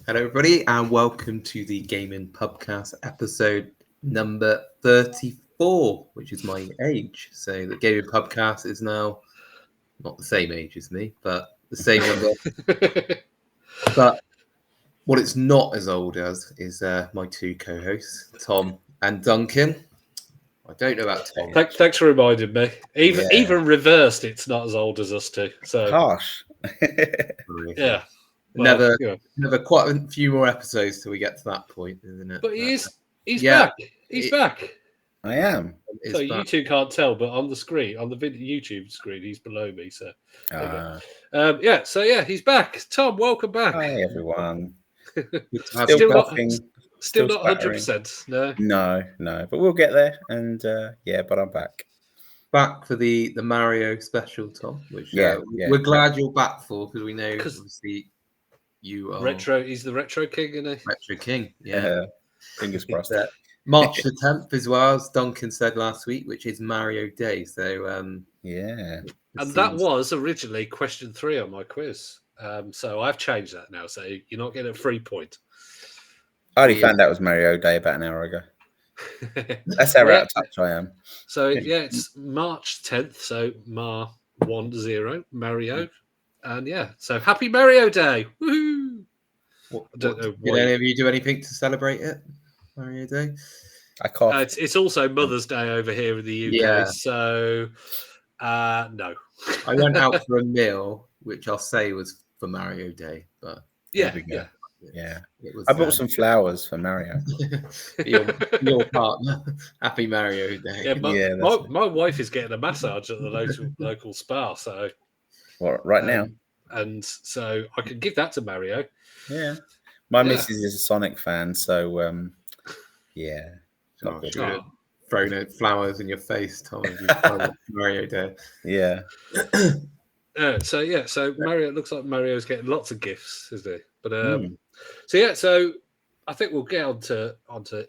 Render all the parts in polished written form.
Hello, everybody, and welcome to the Gaming Pubcast episode number 34, which is my age. So the Gaming Pubcast is now not the same age as me, but the same number. But what it's not as old as is my two co-hosts, Tom and Duncan. I don't know about Tom. Thanks for reminding me. Even reversed, it's not as old as us two. So harsh. Yeah. Well, never quite a few more episodes till we get to that point, isn't it? But he's back. He's back. I am. So you two can't tell, but on the screen, on the YouTube screen, he's below me. So he's back. Tom, welcome back. Hi everyone. Still not 100%. No. But we'll get there. And but I'm back. Back for the Mario special, Tom. Which we're glad you're back for because we know obviously. You are retro. He's the retro king, isn't he? Retro king, yeah. Fingers crossed. March the 10th as well, as Duncan said last week, which is Mario Day. So and that was originally question 3 on my quiz. So I've changed that now. So you're not getting a free point. I only found out it was Mario Day about an hour ago. That's how out of touch I am. So it's March 10th. So Mar 10 Mario. And so happy Mario Day! Woohoo! I don't know. Did any of you do anything to celebrate it, Mario Day? I can't. It's also Mother's Day over here in the UK, so no. I went out for a meal, which I'll say was for Mario Day, but yeah. It was, I bought some flowers for Mario. your partner. Happy Mario Day. Yeah, my wife is getting a massage at the local spa, so. Well, right now. And so I could give that to Mario. Yeah. My missus is a Sonic fan, so throwing flowers in your face, Tom, Mario Day. Yeah. So Mario, it looks like Mario's getting lots of gifts, isn't he? But so I think we'll get onto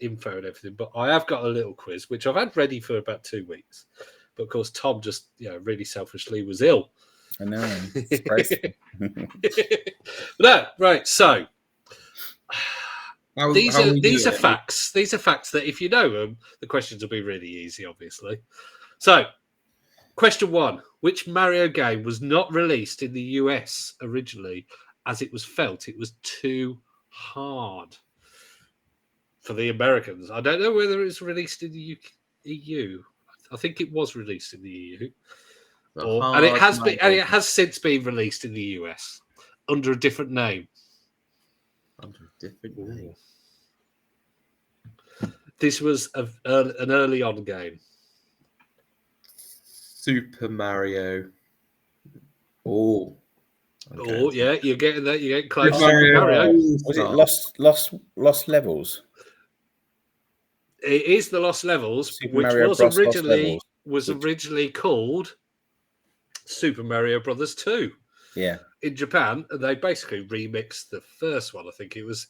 info and everything, but I have got a little quiz which I've had ready for about 2 weeks. But of course Tom just really selfishly was ill. I know. It's crazy. No, right. So these are facts. These are facts that if you know them, the questions will be really easy, obviously. So, question 1: which Mario game was not released in the US originally, as it was felt it was too hard for the Americans? I don't know whether it was released in the EU. I think it was released in the EU. And it has since been released in the US under a different name. This was an early on game. Super Mario. Oh, yeah, you're getting that. You're getting close. Super Mario. Was it Lost Levels? It is the Lost Levels, Super which Mario was originally called Super Mario Brothers 2. Yeah. In Japan, they basically remixed the first one. I think it was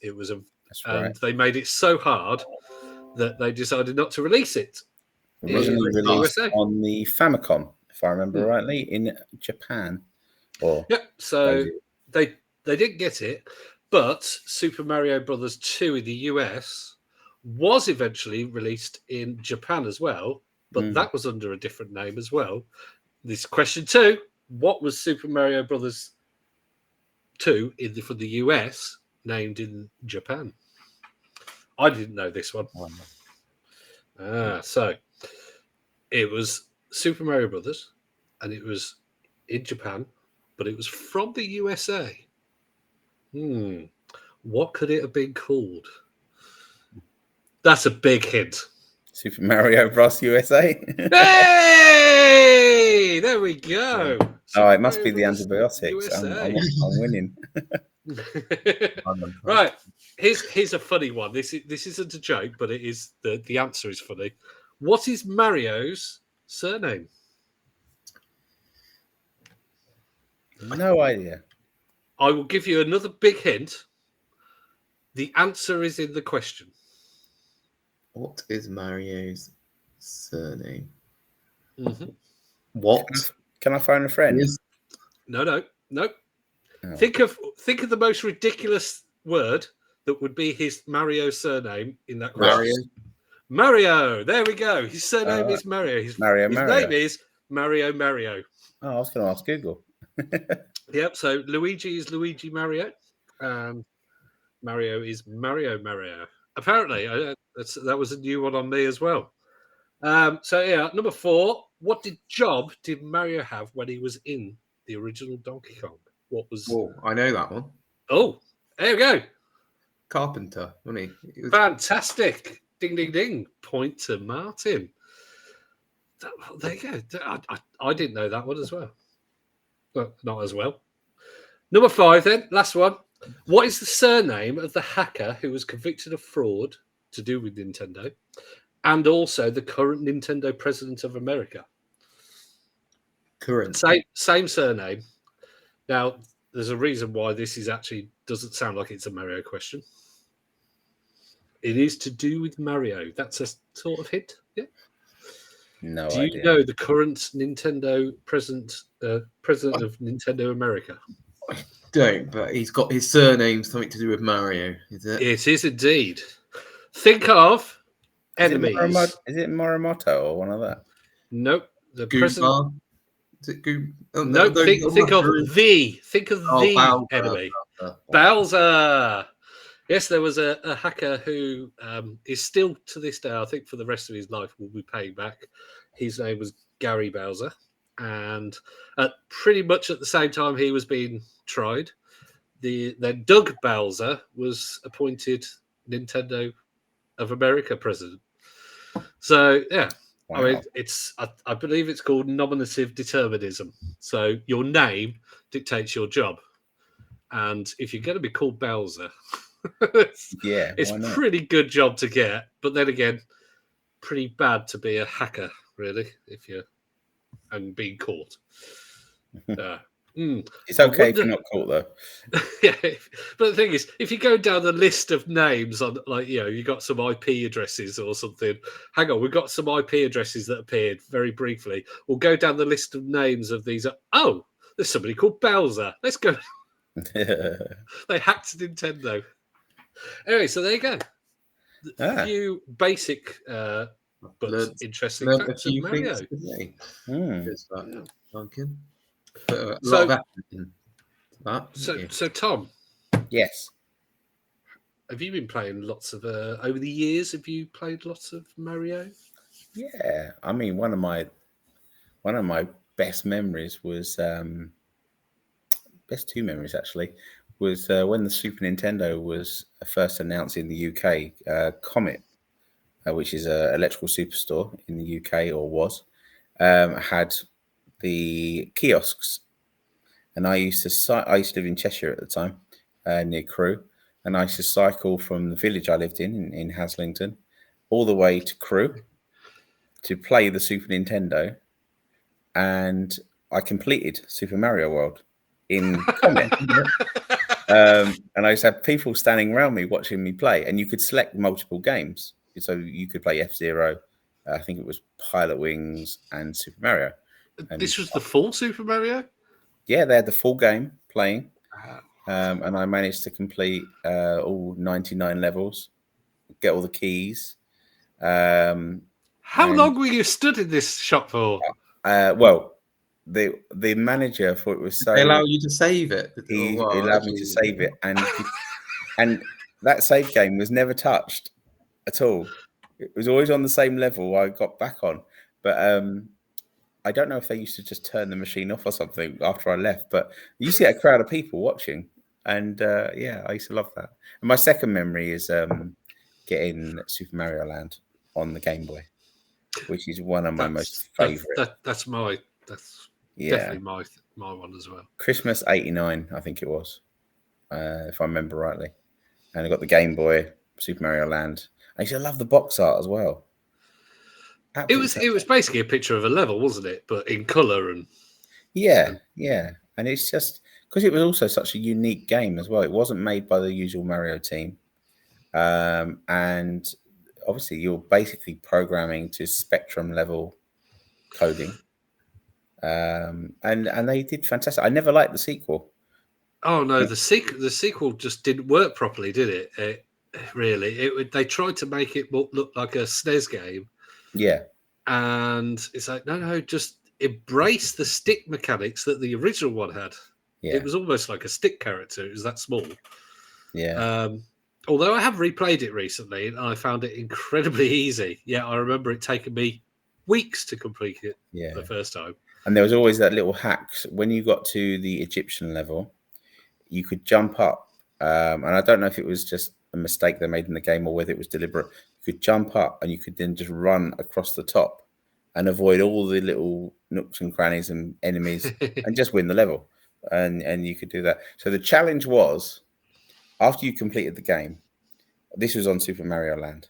right. They made it so hard that they decided not to release it. Originally released on the Famicom, if I remember rightly, in Japan. So they didn't get it, but Super Mario Brothers 2 in the US was eventually released in Japan as well, but that was under a different name as well. This question 2: what was Super Mario Brothers 2 for the US named in Japan? I didn't know this one. So it was Super Mario Brothers, and it was in Japan, but it was from the USA. What could it have been called? That's a big hint. Super Mario Bros. USA. Hey! There we go. It must be the antibiotics. I'm winning. Right. Here's a funny one. This isn't a joke, but it is the answer is funny. What is Mario's surname? No idea. I will give you another big hint. The answer is in the question. What is Mario's surname? Mm-hmm. What? Can I phone a friend? No. Oh. Think of the most ridiculous word that would be his Mario surname in that Mario. question. Mario. There we go. His surname is Mario. His Mario. name is Mario. Oh, I was going to ask Google. Yep. So Luigi is Luigi Mario. Mario is Mario. Apparently, that was a new one on me as well. So yeah, number 4. What job did Mario have when he was in the original Donkey Kong? What was? Oh, I know that one. Oh, there we go. Carpenter, wasn't he? Was... Fantastic. Ding, ding, ding. Point to Martin. There you go. I didn't know that one as well. Well, not as well. Number 5 then. Last one. What is the surname of the hacker who was convicted of fraud to do with Nintendo and also the current Nintendo president of America? Current. Same surname. Now, there's a reason why this is actually doesn't sound like it's a Mario question. It is to do with Mario. That's a sort of hint. Yeah. No Do idea. you know the current Nintendo president of Nintendo America? I don't, but he's got his surname something to do with Mario, is it? It is indeed. Think of enemies. Is it Morimoto or one of that? Nope. The Goomba? president. Is it Goomba? Oh, No, think of the Bowser. enemy. Bowser. Yes, there was a hacker who is still to this day, I think for the rest of his life, will be paying back. His name was Gary Bowser. And pretty much at the same time he was being tried, then Doug Bowser was appointed Nintendo of America president. So, yeah. Wow. I mean, I believe it's called nominative determinism. So your name dictates your job. And if you're going to be called Bowser... it's a pretty good job to get, but then again, pretty bad to be a hacker, really, if you're and being caught. It's okay if you're not caught, though. Yeah, but the thing is, if you go down the list of names on, like, you got some IP addresses or something. Hang on, we've got some IP addresses that appeared very briefly. We'll go down the list of names of these. Oh, there's somebody called Bowser. Let's go. They hacked Nintendo. Anyway, so there you go. A few basic but interesting facts of Mario. So Tom. Yes. Have you been playing lots of over the years? Have you played lots of Mario? Yeah, I mean, one of my best memories was best 2 memories actually. Was when the Super Nintendo was first announced in the UK. Comet, which is an electrical superstore in the UK, or was, had the kiosks, and I used to live in Cheshire at the time, near Crewe, and I used to cycle from the village I lived in Haslington, all the way to Crewe to play the Super Nintendo, and I completed Super Mario World in Comet. And I used to have people standing around me watching me play, and you could select multiple games. So you could play F-Zero, I think it was Pilot Wings, and Super Mario. And this was the full Super Mario? Yeah, they had the full game playing. And I managed to complete all 99 levels, get all the keys. How long were you stood in this shop for? Well, the manager thought it was so. They allow you to save it. He allowed me to save it, and that save game was never touched at all. It was always on the same level I got back on. But I don't know if they used to just turn the machine off or something after I left. But you see a crowd of people watching, and yeah, I used to love that. And my second memory is getting Super Mario Land on the Game Boy, which is one of my most favourite. That's definitely my one as well. Christmas '89, I think it was, if I remember rightly. And I got the Game Boy, Super Mario Land. I used to love the box art as well. Absolutely. It was basically a picture of a level, wasn't it? But in colour and yeah. And it's just because it was also such a unique game as well. It wasn't made by the usual Mario team, and obviously you're basically programming to Spectrum level coding. And they did fantastic. I never liked the sequel. Oh no, the sequel just didn't work properly, did it? They tried to make it look like a SNES game, Yeah, and it's like no, just embrace the stick mechanics that the original one had. yeah, It was almost like a stick character. It was that small. yeah. Although I have replayed it recently, and I found it incredibly easy. Yeah, I remember it taking me weeks to complete it the first time. And there was always that little hack when you got to the Egyptian level. You could jump up, and I don't know if it was just a mistake they made in the game or whether it was deliberate. You could jump up and you could then just run across the top and avoid all the little nooks and crannies and enemies and just win the level. And you could do that. So the challenge was, after you completed the game, this was on Super Mario Land,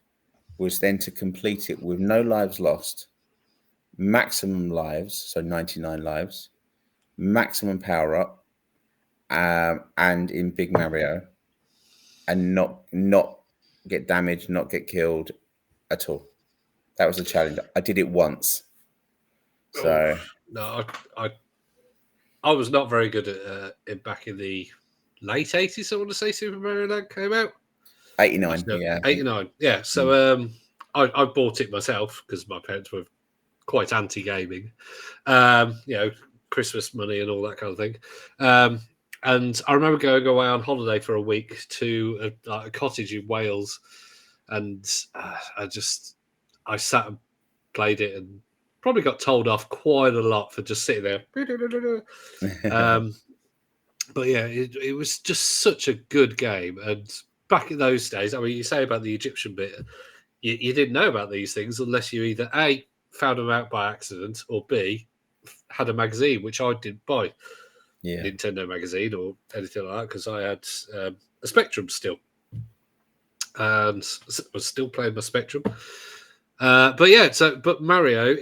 was then to complete it with no lives lost, maximum lives, so 99 lives, maximum power up, and in Big Mario, and not get damaged, not get killed at all. That was the challenge. I did it once. So no, I was not very good at it back in the late 80s. I want to say Super Mario Land came out. 89, no, yeah. 89, yeah. So I bought it myself because my parents were quite anti-gaming. Christmas money and all that kind of thing. And I remember going away on holiday for a week to a cottage in Wales, and I sat and played it and probably got told off quite a lot for just sitting there. But yeah, it was just such a good game. And back in those days, I mean, you say about the Egyptian bit, you didn't know about these things unless you either A, found them out by accident, or B, had a magazine, which I didn't buy. Yeah. Nintendo magazine or anything like that because I had a Spectrum still, and was still playing my Spectrum. But Mario,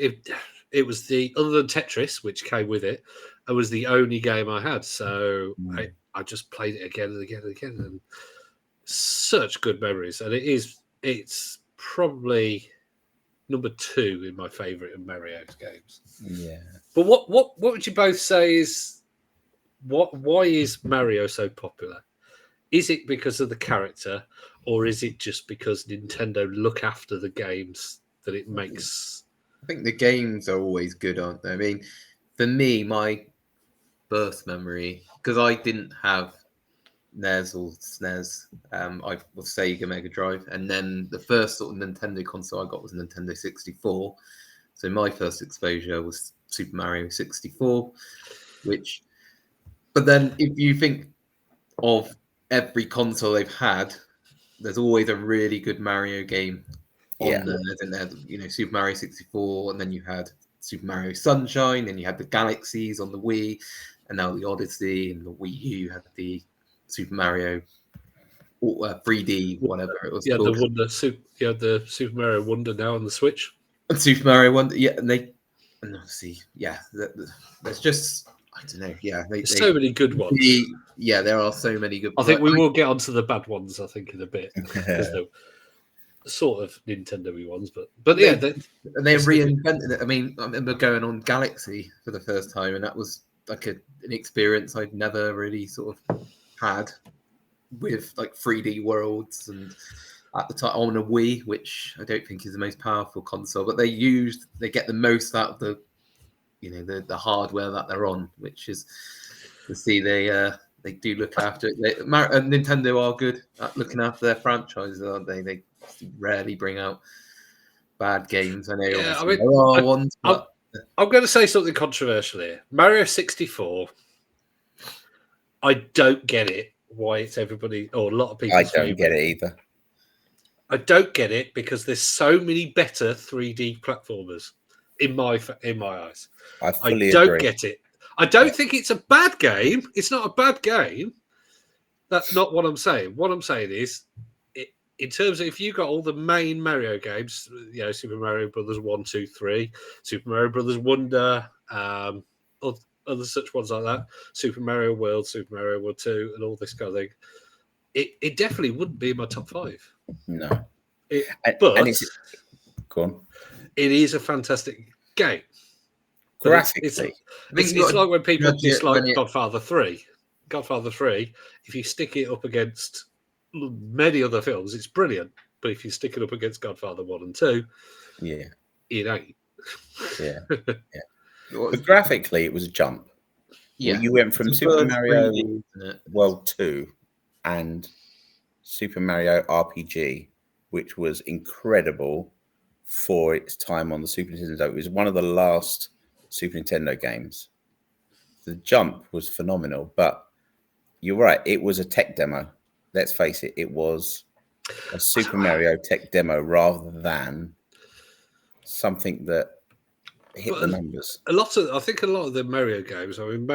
it was other than Tetris, which came with it, it was the only game I had. So I just played it again and again and again, and such good memories. And it's probably number 2 in my favourite of Mario's games. Yeah. But what would you both say is why is Mario so popular? Is it because of the character, or is it just because Nintendo look after the games that it makes? I think the games are always good, aren't they? I mean, for me, my first memory, because I didn't have NES or SNES, I was Sega Mega Drive, and then the first sort of Nintendo console I got was Nintendo 64. So my first exposure was Super Mario 64, but then if you think of every console they've had, there's always a really good Mario game on there. And they had, Super Mario 64, and then you had Super Mario Sunshine, and you had the Galaxies on the Wii, and now the Odyssey, and the Wii U had the Super Mario 3D, whatever it was called. The Super Mario Wonder now on the Switch. And Super Mario Wonder, yeah, and obviously, yeah, there's just, I don't know, yeah. There's so many good ones. There are so many good ones. I think we will get onto the bad ones, I think, in a bit. Because they're sort of Nintendo-y ones, but yeah. They reinvented it. I mean, I remember going on Galaxy for the first time, and that was like an experience I'd never really sort of had with like 3D worlds, and at the time on a Wii, which I don't think is the most powerful console, but they get the most out of the hardware that they're on, which is to see they do look after it. Nintendo are good at looking after their franchises, aren't they? They rarely bring out bad games. I know there are ones. I'm going to say something controversial here. Mario 64, I don't get it. Why it's everybody or a lot of people. I don't get it either. I don't get it because there's so many better 3D platformers in my eyes. I don't agree. Get it. I don't think it's a bad game. It's not a bad game. That's not what I'm saying. What I'm saying is, in terms of if you got all the main Mario games, Super Mario Brothers 1, 2, 3, Super Mario Brothers Wonder, other such ones like that, Super Mario World, Super Mario World 2, and all this kind of thing, it definitely wouldn't be in my top 5. No. But go on. It is a fantastic game. Graphically. It's like when people dislike Godfather 3 Godfather 3, if you stick it up against many other films, it's brilliant. But if you stick it up against Godfather 1 and 2, Yeah. it ain't. Yeah. But graphically, it was a jump. Yeah, you went from it's Super first Mario 3D, isn't it? World 2 and Super Mario RPG, which was incredible for its time on the Super Nintendo. It was one of the last Super Nintendo games. The jump was phenomenal, but you're right. It was a tech demo. Let's face it. It was a Super Mario tech demo rather than something that hit the numbers. I think a lot of the Mario games, I mean,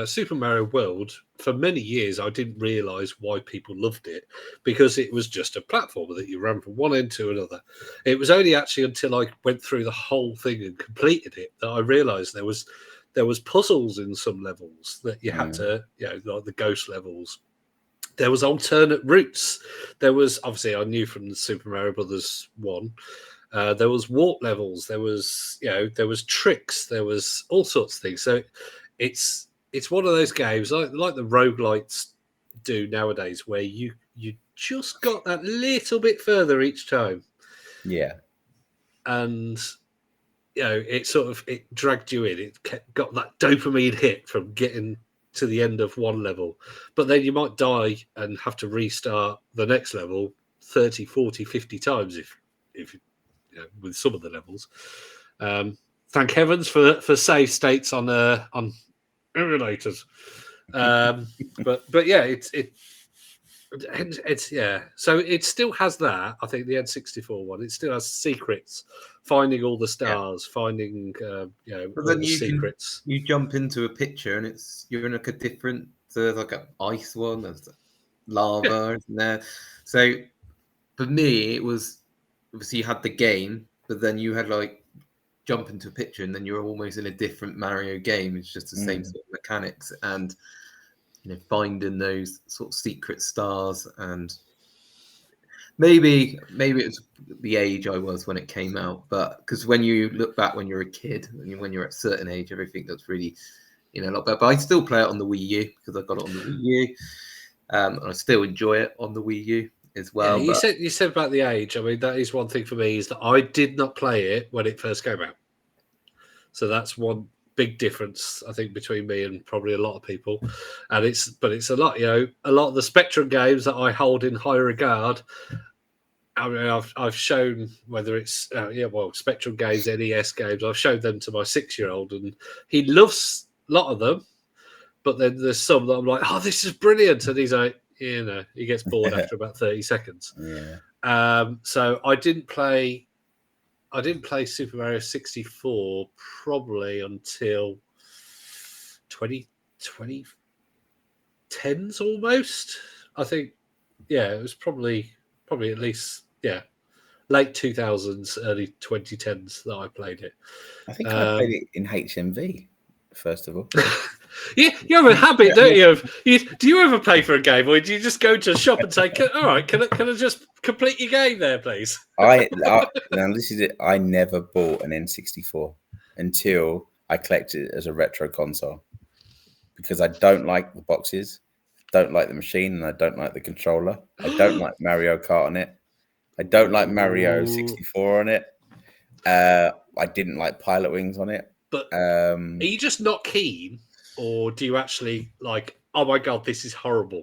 Super Mario World, for many years, I didn't realise why people loved it, because it was just a platformer that you ran from one end to another. It was only actually until I went through the whole thing and completed it that I realised there was puzzles in some levels that you had to, like the ghost levels. There was alternate routes. There was, obviously, I knew from the Super Mario Brothers 1. There was warp levels. There was, there was tricks. There was all sorts of things. So it's one of those games like the roguelites do nowadays, where you just got that little bit further each time. Yeah, and it dragged you in. It got that dopamine hit from getting to the end of one level, but then you might die and have to restart the next level 30, 40, 50 times if with some of the levels. Thank heavens for save states on emulators. But yeah, it's yeah. So it still has that. I think the N64 one. It still has secrets, finding all the stars, finding But all then the secrets. you jump into a picture and you're in like a different, there's like an ice one, there's lava, isn't there? So for me, it was obviously you had the game, but then you had like jump into a picture and then you're almost in a different Mario game. It's just the same sort of mechanics, and finding those sort of secret stars. And maybe it's the age I was when it came out, but because when you look back when you're a kid, when you're at a certain age, everything looks really a lot better. But I still play it on the Wii U because I got it on the Wii U, and I still enjoy it on the Wii U as well. Yeah, you said about the age. I mean, that is one thing for me, is that I did not play it when it first came out. So that's one big difference, I think, between me and probably a lot of people. And it's a lot, a lot of the Spectrum games that I hold in high regard. I mean, I've shown whether it's Spectrum games, NES games. I've showed them to my 6-year-old, and he loves a lot of them. But then there's some that I'm like, oh, this is brilliant, and he's like, he gets bored after about 30 seconds. Yeah. So I didn't play Super Mario 64 probably until 2010s almost. I think, it was probably at least, late 2000s, early 2010s that I played it. I think I played it in HMV, first of all. You have a habit, don't you? Do you ever pay for a game, or do you just go to a shop and say, "All right, can I just complete your game there, please?" Now this is it. I never bought an N64 until I collected it as a retro console, because I don't like the boxes, don't like the machine, and I don't like the controller. I don't like Mario Kart on it. I don't like Mario 64 on it. I didn't like Pilot Wings on it. But are you just not keen? Or do you actually like, oh my God, this is horrible?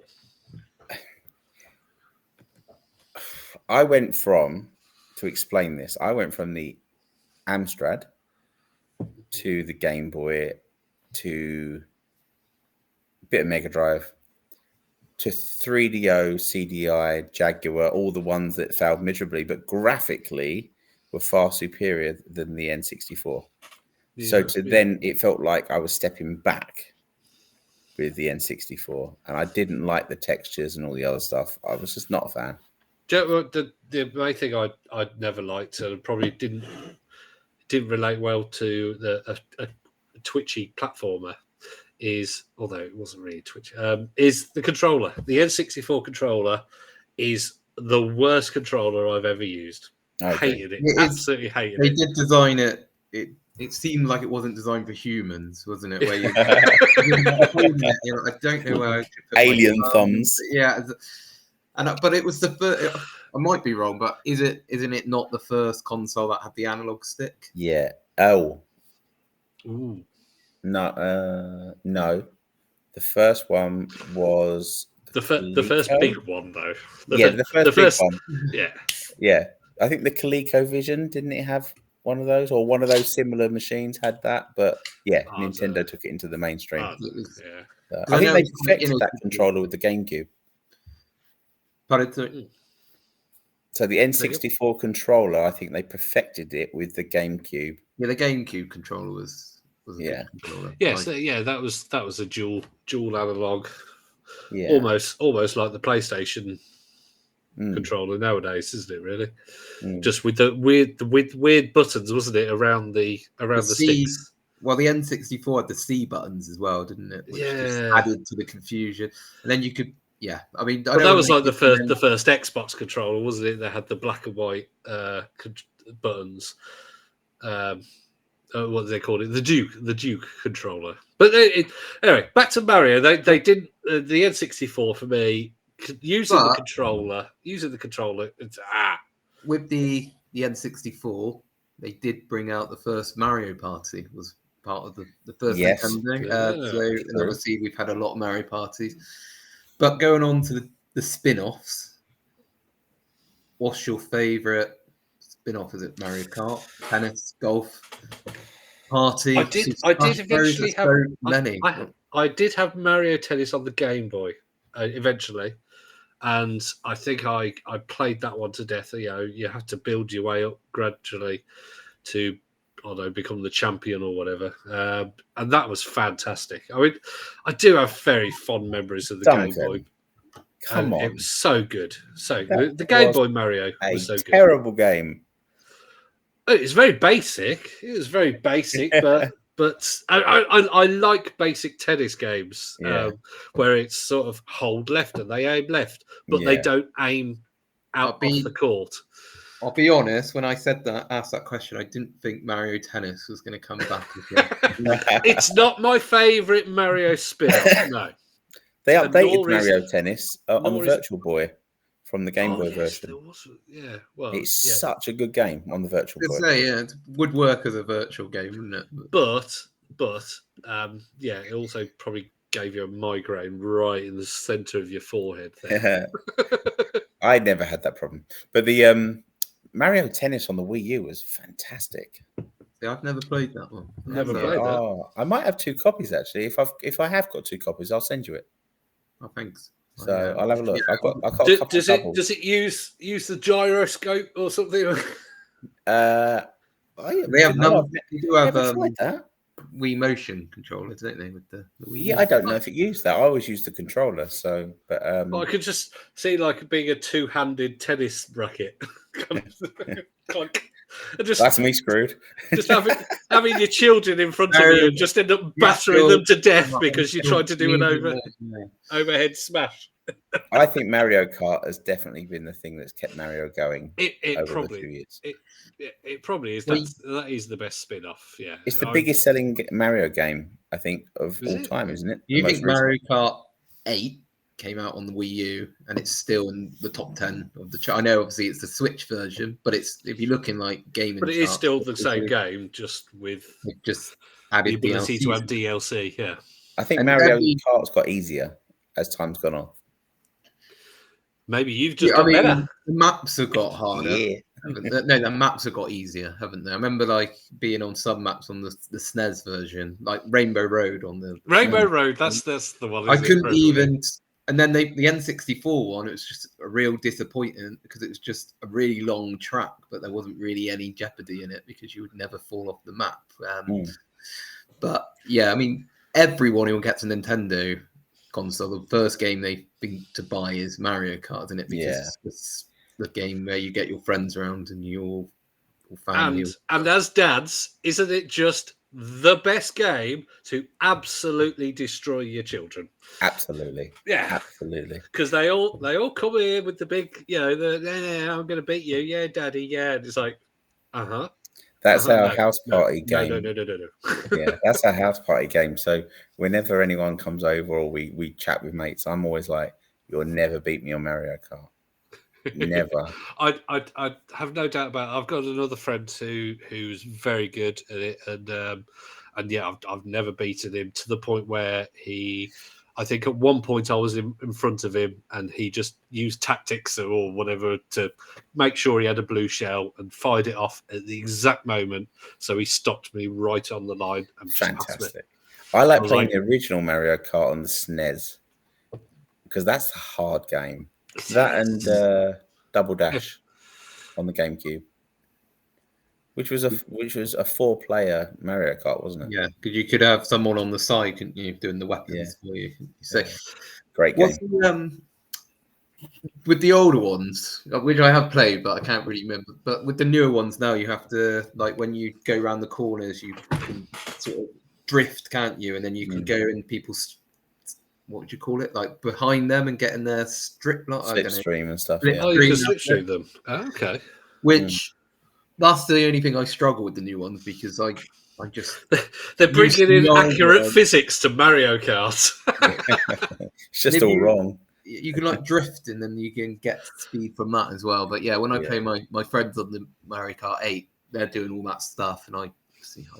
I went from the Amstrad to the Game Boy to a bit of Mega Drive to 3DO, CDI, Jaguar, all the ones that failed miserably, but graphically were far superior than the N64. So then it felt like I was stepping back with the N64, and I didn't like the textures and all the other stuff. I was just not a fan. The main thing I never liked, and probably didn't relate well to a twitchy platformer, is, although it wasn't really twitchy, is the controller. The N64 controller is the worst controller I've ever used. Hated it. Absolutely hated it. They did design it it seemed like it wasn't designed for humans, wasn't it? Where I don't know where I should put Alien thumbs. Yeah, but it was the first. I might be wrong, but isn't it not the first console that had the analog stick? Yeah. Oh. Ooh. No. No. The first one was The first big one, though. The first big one. Yeah. Yeah. I think the ColecoVision, didn't it have one of those, or one of those similar machines had that? But yeah, Nintendo took it into the mainstream. Yeah. I think they perfected that controller with the GameCube. But So the N64 controller, I think they perfected it with the GameCube. Yeah, the GameCube controller was a good controller. Yeah, that was a dual analog. Yeah. Almost like the PlayStation controller nowadays, isn't it? Really, just with the weird buttons, wasn't it, around the sticks? Well, the N64 had the C buttons as well, didn't it? Which just added to the confusion. And then you could, I mean, that was like the first Xbox controller, wasn't it? They had the black and white buttons. What do they call it? The Duke controller. But anyway, back to Mario. They did the N64 for me. Using the controller. It's with the N64, they did bring out the first Mario Party. Was part of the first Nintendo. And obviously we've had a lot of Mario parties. But going on to the spin-offs, what's your favourite spin-off? Is it Mario Kart, tennis, golf, party? I did eventually have many. I did have Mario Tennis on the Game Boy eventually, and I think I played that one to death. You have to build your way up gradually to, I don't know, become the champion or whatever. And that was fantastic. I mean, I do have very fond memories of the Game Boy. Come on. It was so good. The Game Boy Mario was so good. Terrible game. It's very basic. It was very basic, but I like basic tennis games where it's sort of hold left and they aim left, but they don't aim out off the court. I'll be honest, when I asked that question, I didn't think Mario Tennis was going to come back again. It's not my favourite Mario spin-off, no. They updated Mario Tennis on the Virtual Boy from the Game Boy version. It's such a good game on the Virtual Boy. It would work as a virtual game, wouldn't it? But it also probably gave you a migraine right in the centre of your forehead there. I never had that problem. But the Mario Tennis on the Wii U was fantastic. Yeah, I've never played that one. Never played that. I might have 2 copies actually. If I have got 2 copies, I'll send you it. Oh, thanks. So I'll have a look. I've got a couple does it use the gyroscope or something? They have They do have Wii Motion controllers, don't they? With the Wii. Yeah, I don't know if it used that. I always use the controller. So, but I could just see like being a 2-handed tennis racket. That's me screwed. Just having your children in front of you and just end up battering them to death because you tried to do an overhead smash. I think Mario Kart has definitely been the thing that's kept Mario going. It over probably the 2 years. It probably is. That is the best spin-off. Yeah, it's the biggest selling Mario game I think of all time, isn't it? You think Mario Kart 8 came out on the Wii U and it's still in the top 10 of the chart? I know obviously it's the Switch version, but it's, if you're looking like gaming, but it is still the same game, just with added the ability to have DLC. Yeah, I think Mario Kart's got easier as time's gone on. Maybe you've just got better. The maps have got harder. Yeah. No, the maps have got easier, haven't they? I remember like being on some maps on the SNES version, like Rainbow Road on the Rainbow Road. That's the one. I couldn't even. And then the N64 one, it was just a real disappointment because it was just a really long track, but there wasn't really any jeopardy in it because you would never fall off the map. But yeah, I mean, everyone who gets a Nintendo console, the first game they think to buy is Mario Kart, isn't it? Because it's the game where you get your friends around and your family. And as dads, isn't it just the best game to absolutely destroy your children? Absolutely. Yeah. Absolutely. Because they all come in with the big, I'm going to beat you. Yeah, daddy. Yeah. And it's like, That's our No, house party no, game. No. Yeah, that's our house party game. So whenever anyone comes over or we chat with mates, I'm always like, "You'll never beat me on Mario Kart. Never." I have no doubt about it. I've got another friend who's very good at it, and yeah, I've never beaten him to the point where I think at one point I was in front of him and he just used tactics or whatever to make sure he had a blue shell and fired it off at the exact moment. So he stopped me right on the line and just passed me. Fantastic. I like was playing like- the original Mario Kart on the SNES because that's a hard game. That and Double Dash on the GameCube, which was a 4-player Mario Kart, wasn't it? Yeah, because you could have someone on the side, couldn't you, doing the weapons for you? So, Great game. With the older ones, which I have played, but I can't really remember. But with the newer ones now, you have to, like, when you go around the corners, you can sort of drift, can't you? And then you can go in people's, what would you call it, like behind them and get in their Slipstream and stuff. Oh, you can slipstream them. Oh, okay. Which that's the only thing I struggle with the new ones because I just they're bringing in accurate physics to Mario Kart. It's just all wrong. You can like drift and then you can get speed from that as well. But yeah, when I play my friends on the Mario Kart 8, they're doing all that stuff, and I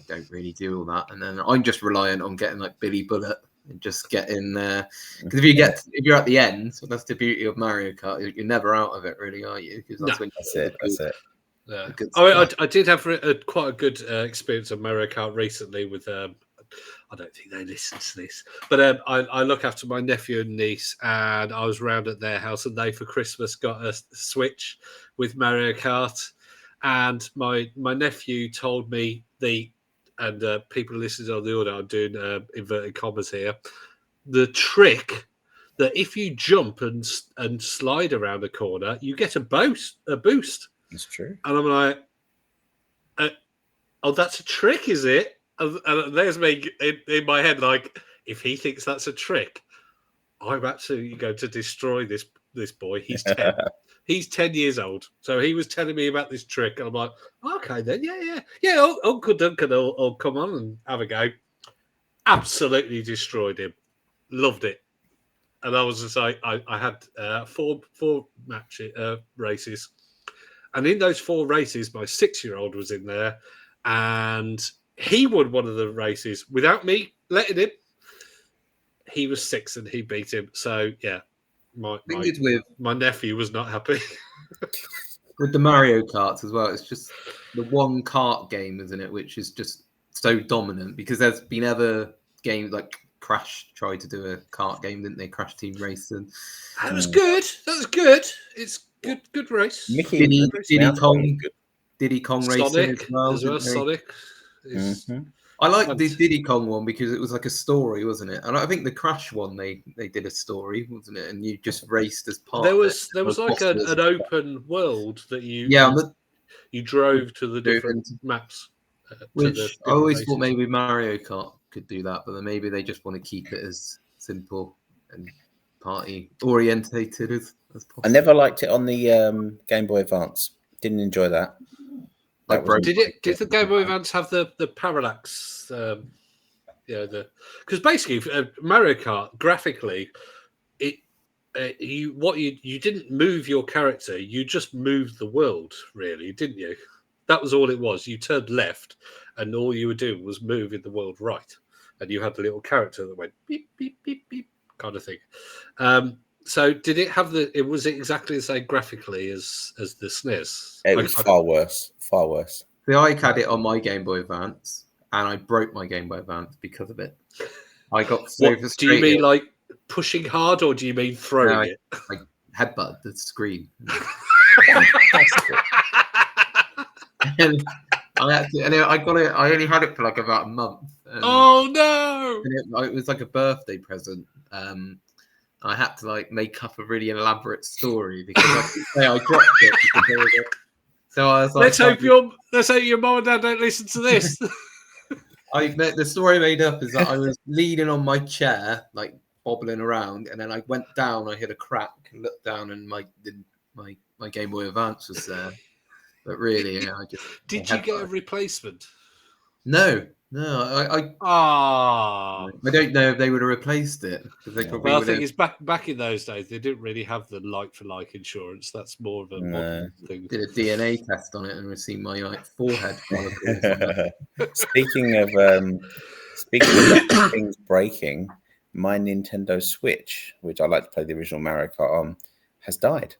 don't really do all that. And then I'm just reliant on getting like Billy Bullet and just getting there. Because if you're at the end, so that's the beauty of Mario Kart. You're never out of it, really, are you? Because that's it. Yeah. I did have quite a good experience of Mario Kart recently with. I don't think they listen to this, but I look after my nephew and niece, and I was round at their house, and they for Christmas got a Switch with Mario Kart, and my nephew told me people listening on the audio, I'm doing inverted commas here, the trick that if you jump and slide around a corner, you get a boost. It's true. And I'm like, oh, that's a trick, is it? And there's me in my head, like, if he thinks that's a trick, I'm absolutely going to destroy this boy. He's 10. He's 10 years old. So he was telling me about this trick. And I'm like, okay, then, yeah. Uncle Duncan will come on and have a go. Absolutely destroyed him. Loved it. And I was just like, I had four races. And in those 4 races, my 6-year-old was in there, and he won one of the races without me letting him. He was 6 and he beat him. So, yeah, my nephew was not happy. With the Mario Karts as well, it's just the one kart game, isn't it? Which is just so dominant because there's been other games like Crash tried to do a kart game, didn't they? Crash Team Racing. That was good. It's good race. Diddy Kong Sonic Racing as well. Sonic. I like the Diddy Kong one because it was like a story, wasn't it? And I think the Crash one they did a story, wasn't it? And you just raced as part. There was like an open world that you drove to the different maps. Which I always thought maybe Mario Kart could do that, but then maybe they just want to keep it as simple and party orientated as possible. I never liked it on the Game Boy Advance. Didn't enjoy that. Did the Game Boy Advance have the parallax? Because basically Mario Kart graphically, you didn't move your character, you just moved the world, really, didn't you? That was all it was. You turned left, and all you were doing was moving the world right, and you had the little character that went beep beep beep beep kind of thing. So did it have was it exactly the same graphically as the SNES? It was far worse. The I had it on my Game Boy Advance, and I broke my Game Boy Advance because of it. I got so frustrated. Do you mean like pushing hard, or do you mean throwing it? Like headbutt the screen. And I got it. I only had it for like about a month. Oh no! And it was like a birthday present. I had to like make up a really elaborate story because I dropped it. So I was like, let's hope your mom and dad don't listen to this. The story I made up is that I was leaning on my chair, like bobbling around, and then I went down. I hit a crack and looked down, and my Game Boy Advance was there. But really, yeah, I just Did you get a replacement? no. Ah, I don't know if they would have replaced it because they probably well, I would think have it's back in those days. They didn't really have the like-for-like insurance. That's more of a modern thing. did a DNA test on it and received my forehead follicles. Speaking of things breaking, my Nintendo Switch, which I like to play the original Mario Kart on, has died.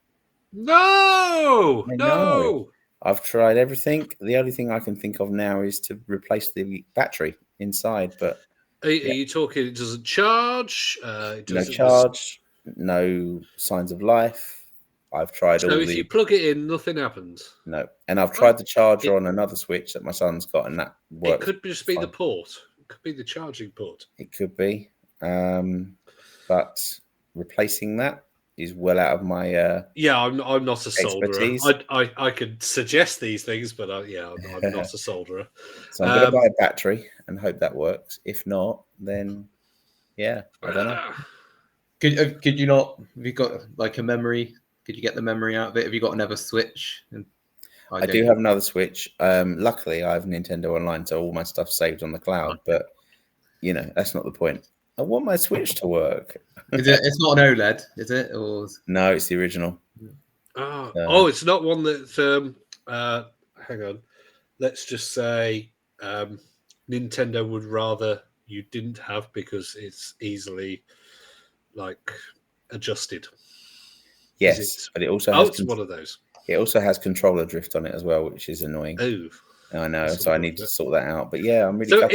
No. I know. I've tried everything. The only thing I can think of now is to replace the battery inside. But Are you talking? It doesn't charge. no charge, no signs of life. I've tried So if you plug it in, nothing happens. No, and I've tried the charger on another Switch that my son's got, and that works. It could just be the port. It could be the charging port. It could be, but replacing that is well out of my yeah. I'm not a expertise. solderer. I could suggest these things, but I'm not a solderer. So I'm going to buy a battery and hope that works. If not, then yeah, I don't know. Could you not? Have you got like a memory? Could you get the memory out of it? Have you got another Switch? I do have another Switch. Luckily, I have Nintendo Online, so all my stuff's saved on the cloud. But that's not the point. I want my Switch to work. It's not an OLED, is it? Or no, it's the original. It's not one that. Hang on. Let's just say Nintendo would rather you didn't have because it's easily adjusted. Yes, but it also has it's one of those. It also has controller drift on it as well, which is annoying. Oh, I know. So I need to sort that out. But yeah, I'm really. So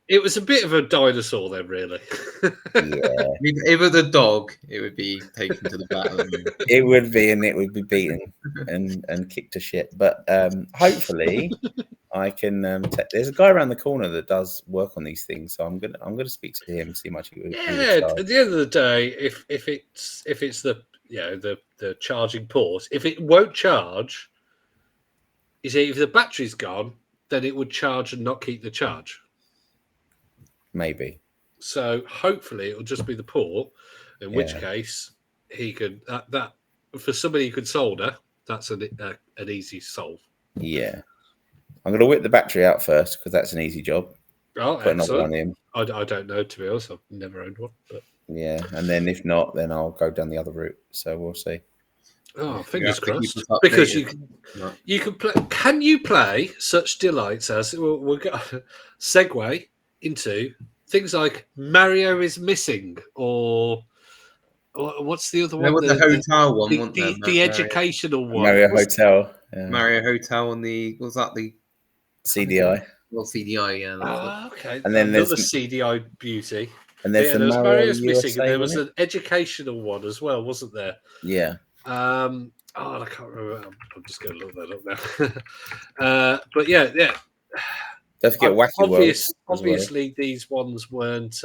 it was a bit of a dinosaur then, really. Yeah. If it was a dog, it would be taken to the battle. It would be, and it would be beaten and kicked to shit. But hopefully, I can. There's a guy around the corner that does work on these things, so I'm gonna speak to him, see how much he would. Yeah. At the end of the day, if it's the charging port, if it won't charge, you see, if the battery's gone, then it would charge and not keep the charge. Maybe. So hopefully it'll just be the port, in which case he could that for somebody who could solder, that's an easy solve. Yeah. I'm going to whip the battery out first because that's an easy job. Oh, put another one in. I don't know, to be honest. I've never owned one. But yeah, and then if not, then I'll go down the other route. So we'll see. Oh, fingers crossed. Because you can play. Can you play such delights as we'll go segue into things like Mario is Missing, or what's the other one? The hotel one, the educational one. Mario Hotel. Yeah. Mario Hotel on the was that the CDI? Well, CDI, yeah. Okay. And then there's another CDI beauty. And there's there was Mario's Missing, and there was an educational one as well, wasn't there? Yeah. I can't remember. I'm just going to look that up now. But yeah. Don't forget Wacky World. Obviously, these ones weren't.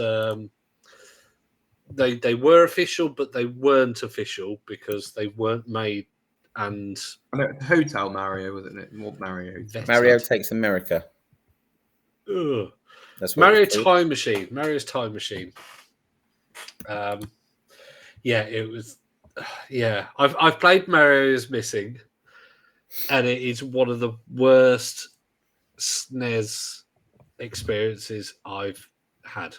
They were official, but they weren't official because they weren't made. And Hotel Mario, wasn't it? What Mario? Mario Takes America. Ugh. That's Mario Time Machine. Mario's Time Machine. It was. Yeah, I've played Mario is Missing, and it is one of the worst SNES experiences I've had.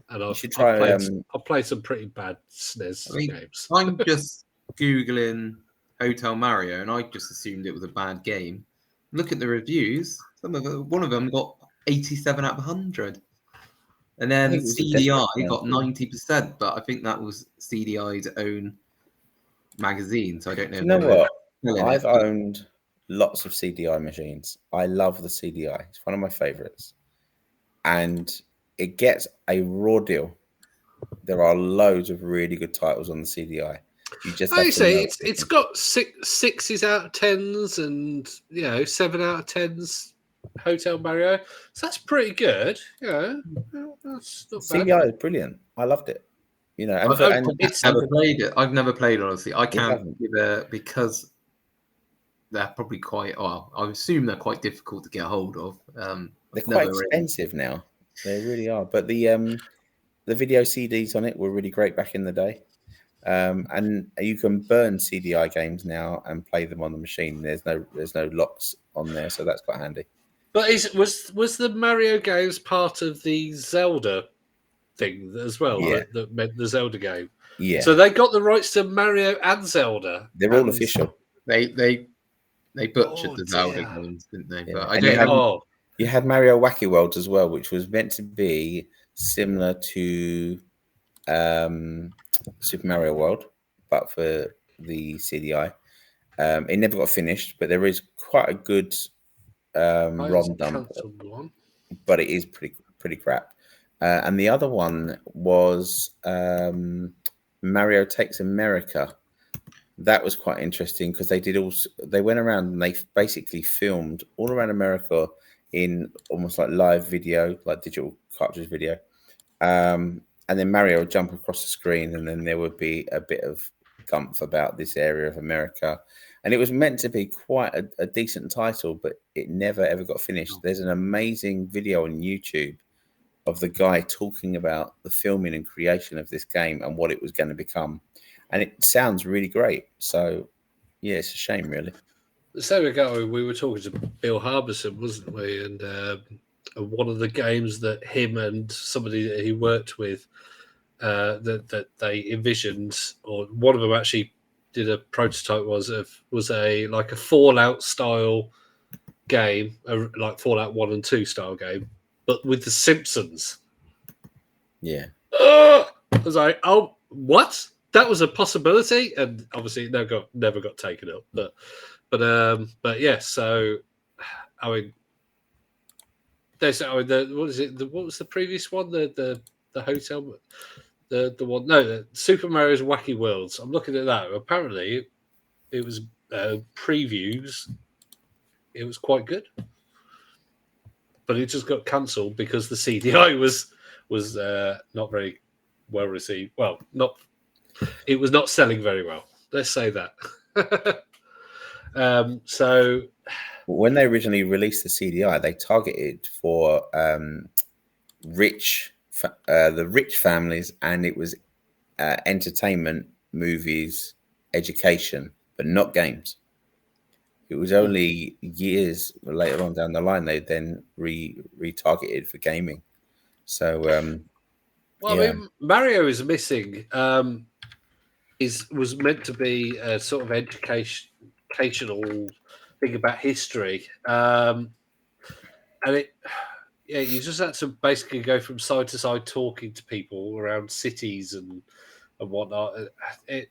And I've played some pretty bad SNES games. I'm just Googling Hotel Mario, and I just assumed it was a bad game. Look at the reviews. One of them got 87 out of 100. And then CDI got 90%, but I think that was CDI's own magazine, so I don't know. You know what? I've owned lots of CDI machines. I love the CDI. It's one of my favorites. And it gets a raw deal. There are loads of really good titles on the CDI. You just it's got sixes out of 10s and 7 out of 10s. Hotel Mario, so that's pretty good. That's not bad. CDI is brilliant. I loved it. I've never played honestly. I can't give a because they're probably quite. Well, I assume they're quite difficult to get a hold of. They're quite expensive now. They really are. But the video CDs on it were really great back in the day. And you can burn CDI games now and play them on the machine. There's no locks on there, so that's quite handy. But was the Mario games part of the Zelda thing as well? Yeah. That meant the Zelda game. Yeah, So they got the rights to Mario and Zelda. they're all and official. They butchered Oh, the Zelda dear. games, didn't they? Yeah. But I And don't. you had Mario Wacky Worlds as well, which was meant to be similar to Super Mario World, but for the CDI. It never got finished, but there is quite a good ROM dump, cancelled one. but it is pretty crap. And the other one was Mario Takes America. That was quite interesting because they went around and they basically filmed all around America in almost like live video, like digital cartridge video. And then Mario would jump across the screen, and then there would be a bit of gumph about this area of America. And it was meant to be quite a decent title, but it never ever got finished. There's an amazing video on YouTube of the guy talking about the filming and creation of this game and what it was going to become. And it sounds really great. So, yeah, it's a shame, really. So we were talking to Bill Harbison, wasn't we? And one of the games that him and somebody that he worked with that they envisioned, or one of them actually did a prototype was a like a Fallout style game, like Fallout 1 and 2 style game, but with the Simpsons. Yeah. I was like, oh, what? That was a possibility, and obviously it never got taken up. But yeah. So, I mean, what is it? What was the previous one? The hotel, the one? No, the Super Mario's Wacky Worlds. I'm looking at that. Apparently, it was previews. It was quite good, but it just got cancelled because the CDI was not very well received. Well, it was not selling very well. Let's say that. So when they originally released the CDI, they targeted for the rich families, and it was entertainment, movies, education, but not games. It was only years later on down the line they then retargeted for gaming. So, well, yeah. I mean, Mario is missing. Was meant to be a sort of educational thing about history, and you just had to basically go from side to side talking to people around cities and whatnot. It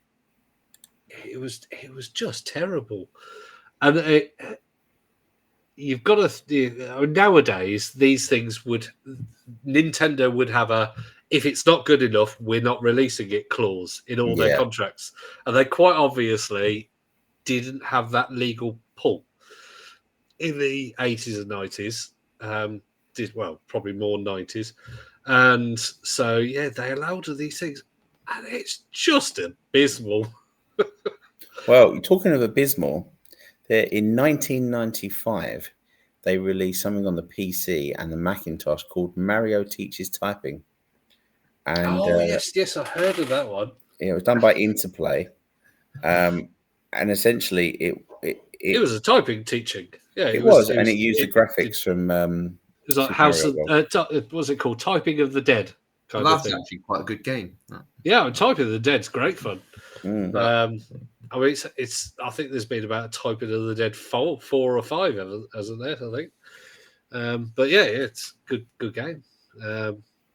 was just terrible, and you've got to nowadays these things Nintendo would have a, if it's not good enough, we're not releasing it clause in all their contracts, and they quite obviously didn't have that legal pull in the 80s and 90s. Probably more 90s, and so yeah, they allowed these things, and it's just abysmal. Well, you're talking of abysmal. In 1995, they released something on the PC and the Macintosh called Mario Teaches Typing. And yes, I heard of that one. It was done by Interplay, and essentially it was a typing teaching. Yeah, it was, and it used the graphics from. It was like what's it called? Typing of the Dead. That's actually quite a good game. Yeah, Typing of the Dead's great fun. Mm. I mean, it's. I think there's been about Typing of the Dead 4 or 5, hasn't there? I think. But yeah, it's good game.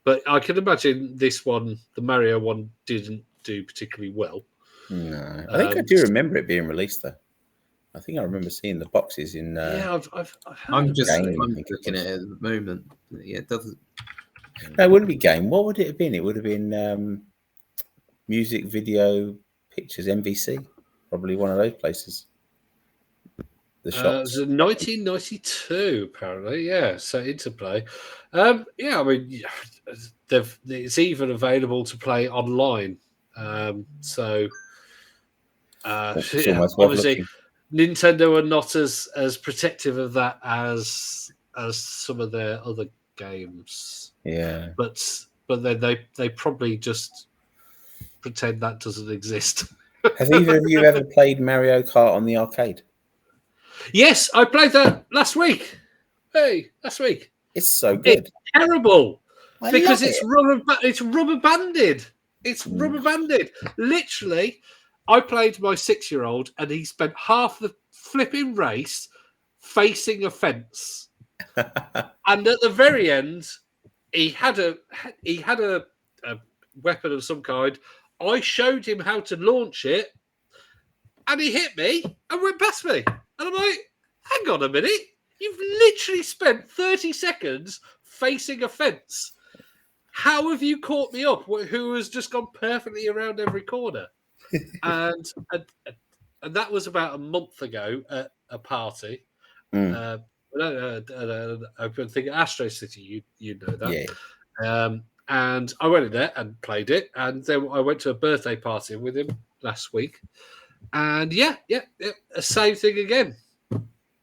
But I can imagine this one, the Mario one, didn't do particularly well. No, I think I do remember it being released though. I think I remember seeing the boxes in. I'm looking at it at the moment. Yeah, it doesn't. No, it wouldn't be game. What would it have been? It would have been music, video, pictures, MVC. Probably one of those places. The shops. It was in 1992, apparently. Yeah, so Interplay. I mean, it's even available to play online. Obviously, Nintendo are not as protective of that as some of their other games. Yeah, but then they probably just pretend that doesn't exist. Have either of you ever played Mario Kart on the arcade? Yes, I played that last week. Hey, last week. It's so good. It's terrible I because love it's it. it's rubber banded. It's rubber banded. Literally, I played my 6-year-old, and he spent half the flipping race facing a fence, and at the very end, he had a weapon of some kind. I showed him how to launch it, and he hit me and went past me. And I'm like, hang on a minute. You've literally spent 30 seconds facing a fence. How have you caught me up? Who has just gone perfectly around every corner? and that was about a month ago at a party. I think Astro City, you know that. Yeah. And I went in there and played it. And then I went to a birthday party with him last week. And yeah, same thing again.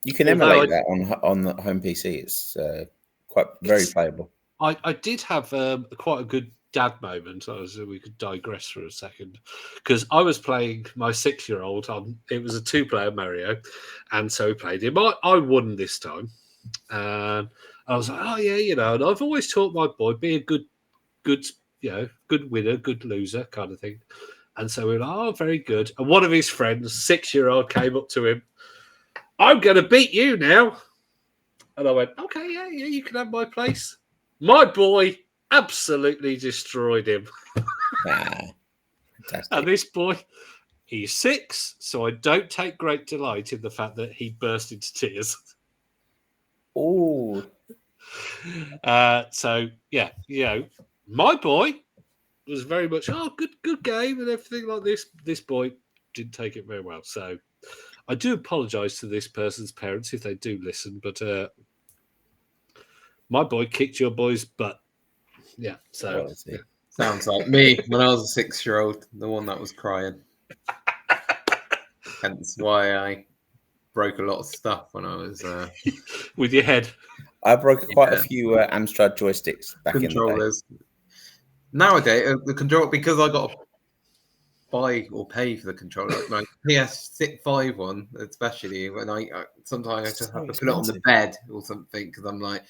You can emulate that on the home PC. It's very playable. I did have quite a good dad moment. We could digress for a second, because I was playing my 6-year-old on. It was a 2-player Mario, and so we played him. I won this time, and I was like, oh yeah, and I've always taught my boy be a good winner, good loser kind of thing. And so we were like, oh, very good. And one of his friends, 6-year-old, came up to him. I'm going to beat you now. And I went, okay, yeah, you can have my place. My boy absolutely destroyed him. And this boy, he's 6, so I don't take great delight in the fact that he burst into tears. Oh. So, yeah, my boy was very much, good game and everything like this. This boy didn't take it very well. So I do apologise to this person's parents if they do listen, but my boy kicked your boy's butt. Yeah, so yeah. Sounds like me when I was a 6-year-old, the one that was crying. Hence why I broke a lot of stuff when I was with your head. I broke quite a few Amstrad joysticks back controllers. in the day. Nowadays, the controller, because I got to buy or pay for the controller, my PS5 one, especially when I sometimes I just have to put it on the bed or something because I'm like,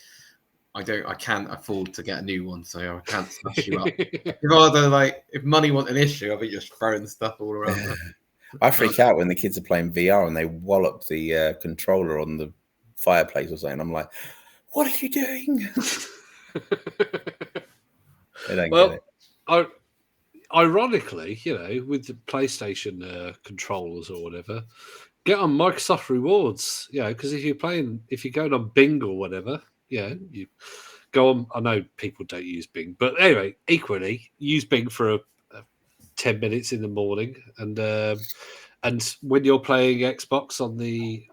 I can't afford to get a new one, so I can't smash you up. If money wasn't an issue, I'd be just throwing stuff all around. I freak out when the kids are playing VR and they wallop the controller on the fireplace or something. I'm like, what are you doing? They don't get it. Ironically, with the PlayStation controllers or whatever, get on Microsoft Rewards. Because if you're going on Bing or whatever, you go on. I know people don't use Bing, but anyway, equally use Bing for 10 minutes in the morning, and when you're playing Xbox on the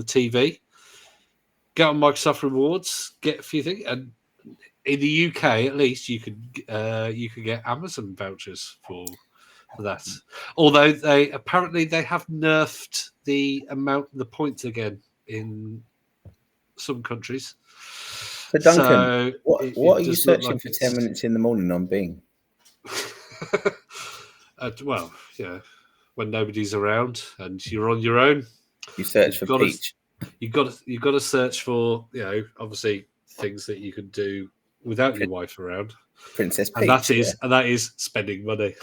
TV, get on Microsoft Rewards, get a few things, and in the UK at least you could get Amazon vouchers for that. Although they have nerfed the points again in some countries. So Duncan, what are you searching for 10 minutes in the morning on Bing? Well, when nobody's around and you're on your own, you search for Peach. You've got to search for obviously things that you can do without your wife around. Princess Peach, and that is spending money.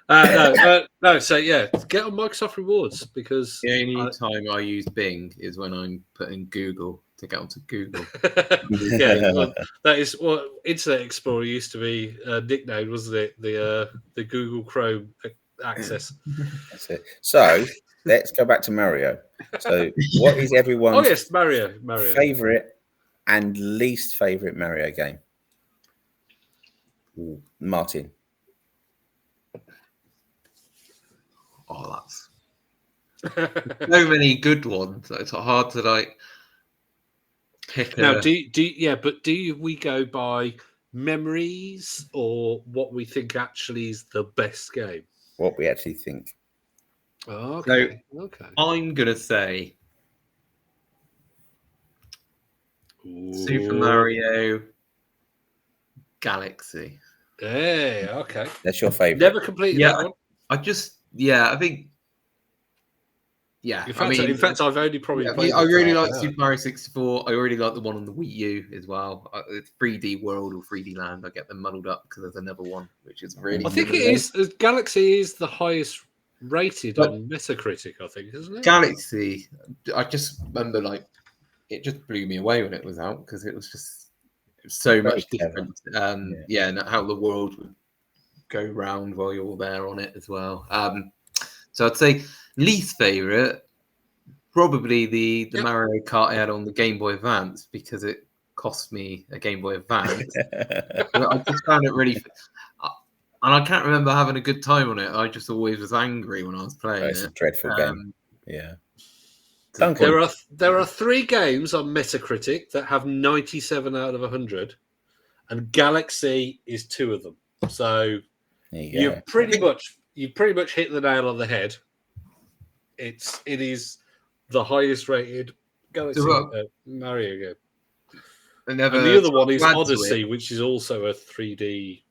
No. So get on Microsoft Rewards, because the only time I use Bing is when I'm putting Google to get onto Google. Well, that is what Internet Explorer used to be nicknamed, wasn't it? The Google Chrome access. That's it. So let's go back to Mario. So what is everyone's Mario favorite and least favorite Mario game? Martin. Oh, that's so many good ones. It's hard to pick. Now, do we go by memories or what we think actually is the best game? What we actually think. Oh, okay. Okay. I'm gonna say Super Mario Galaxy. Hey, okay. That's your favourite. Never completed Yeah, that one. I think. Yeah, In fact, I've only probably played. I really it for like half an Super Mario 64. I really like the one on the Wii U as well. It's 3D World or 3D Land. I get them muddled up because there's another one which is really. hour. I think it is. Galaxy is the highest rated on Metacritic. I think, isn't it? Galaxy. I just remember it just blew me away when it was out because it was so Very much clever. different. And how the world would go round while you're there on it as well. So I'd say least favorite. Probably the Mario Kart I had on the Game Boy Advance because it cost me a Game Boy Advance. I just found it really, and I can't remember having a good time on it. I just always was angry when I was playing it. It's a dreadful game. Yeah. There are 3 games on Metacritic that have 97 out of 100, and Galaxy is 2 of them. So you pretty much hit the nail on the head. It is the highest rated Galaxy Mario game. And the other one is Odyssey, which is also a 3D.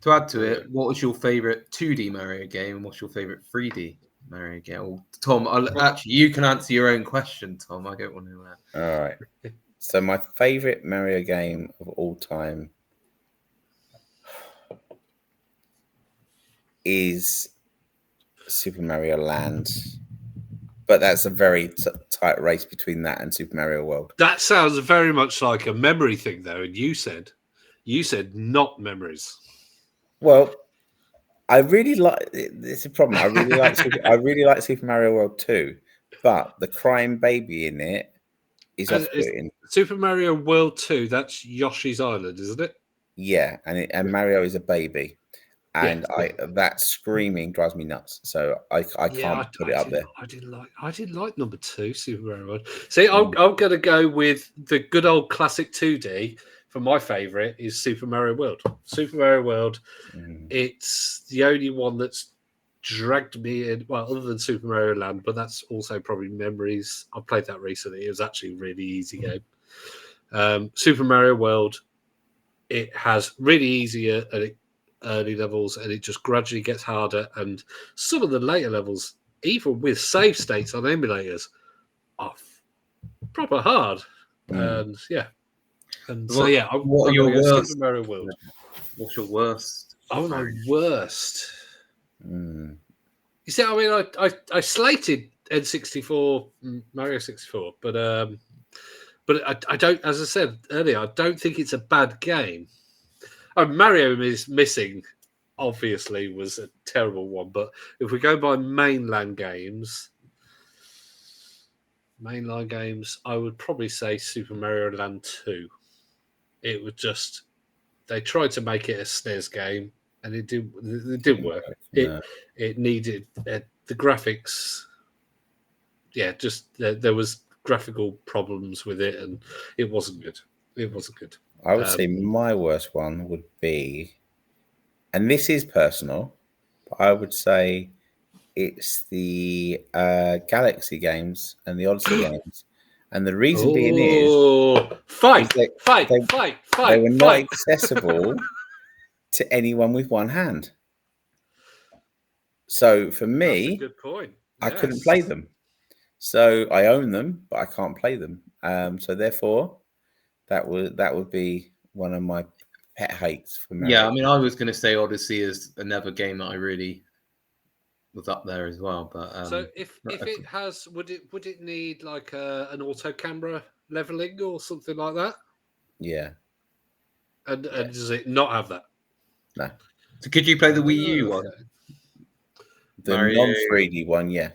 To add to it, what was your favourite 2D Mario game and what's your favourite 3D Mario game? Well, Tom, actually, you can answer your own question, Tom. I don't want to. All right. So my favourite Mario game of all time is Super Mario Land. But that's a very tight race between that and Super Mario World. That sounds very much like a memory thing, though. And you said not memories. Well, I really like. It's a problem. I really like Super Mario World 2, but the crying baby in it is off-putting. Super Mario World 2. That's Yoshi's Island, isn't it? Yeah, and Mario is a baby. And that screaming drives me nuts. So I can't put it up there. I didn't like number 2, Super Mario World. See, I'm going to go with the good old classic 2D. For my favourite is Super Mario World. Super Mario World. It's the only one that's dragged me in. Well, other than Super Mario Land, but that's also probably memories. I played that recently. It was actually a really easy game. Super Mario World. It has really easy early levels, and it just gradually gets harder. And some of the later levels, even with save states on emulators, are proper hard. And what are your worst? Super Mario World. What's your worst? Oh, my worst. You see, I mean, I slated N64, Mario 64, but I don't. As I said earlier, I don't think it's a bad game. Mario is Missing, obviously, was a terrible one. But if we go by mainline games, I would probably say Super Mario Land 2. It was just, they tried to make it a SNES game, and it didn't work. It needed the graphics. Yeah, just there was graphical problems with it, and it wasn't good. I would say my worst one would be, and this is personal, but I would say it's the Galaxy games and the Odyssey games. And the reason being is... They were not accessible to anyone with one hand. So for me, that's a good point. I couldn't play them. So I own them, but I can't play them. So therefore... That would be one of my pet hates for Mario. Yeah, I mean, I was going to say Odyssey is another game that I really was up there as well. But so if it has, would it need like an auto camera leveling or something like that? Yeah. And does it not have that? No. So could you play the Wii U one? The non-3D one, yeah.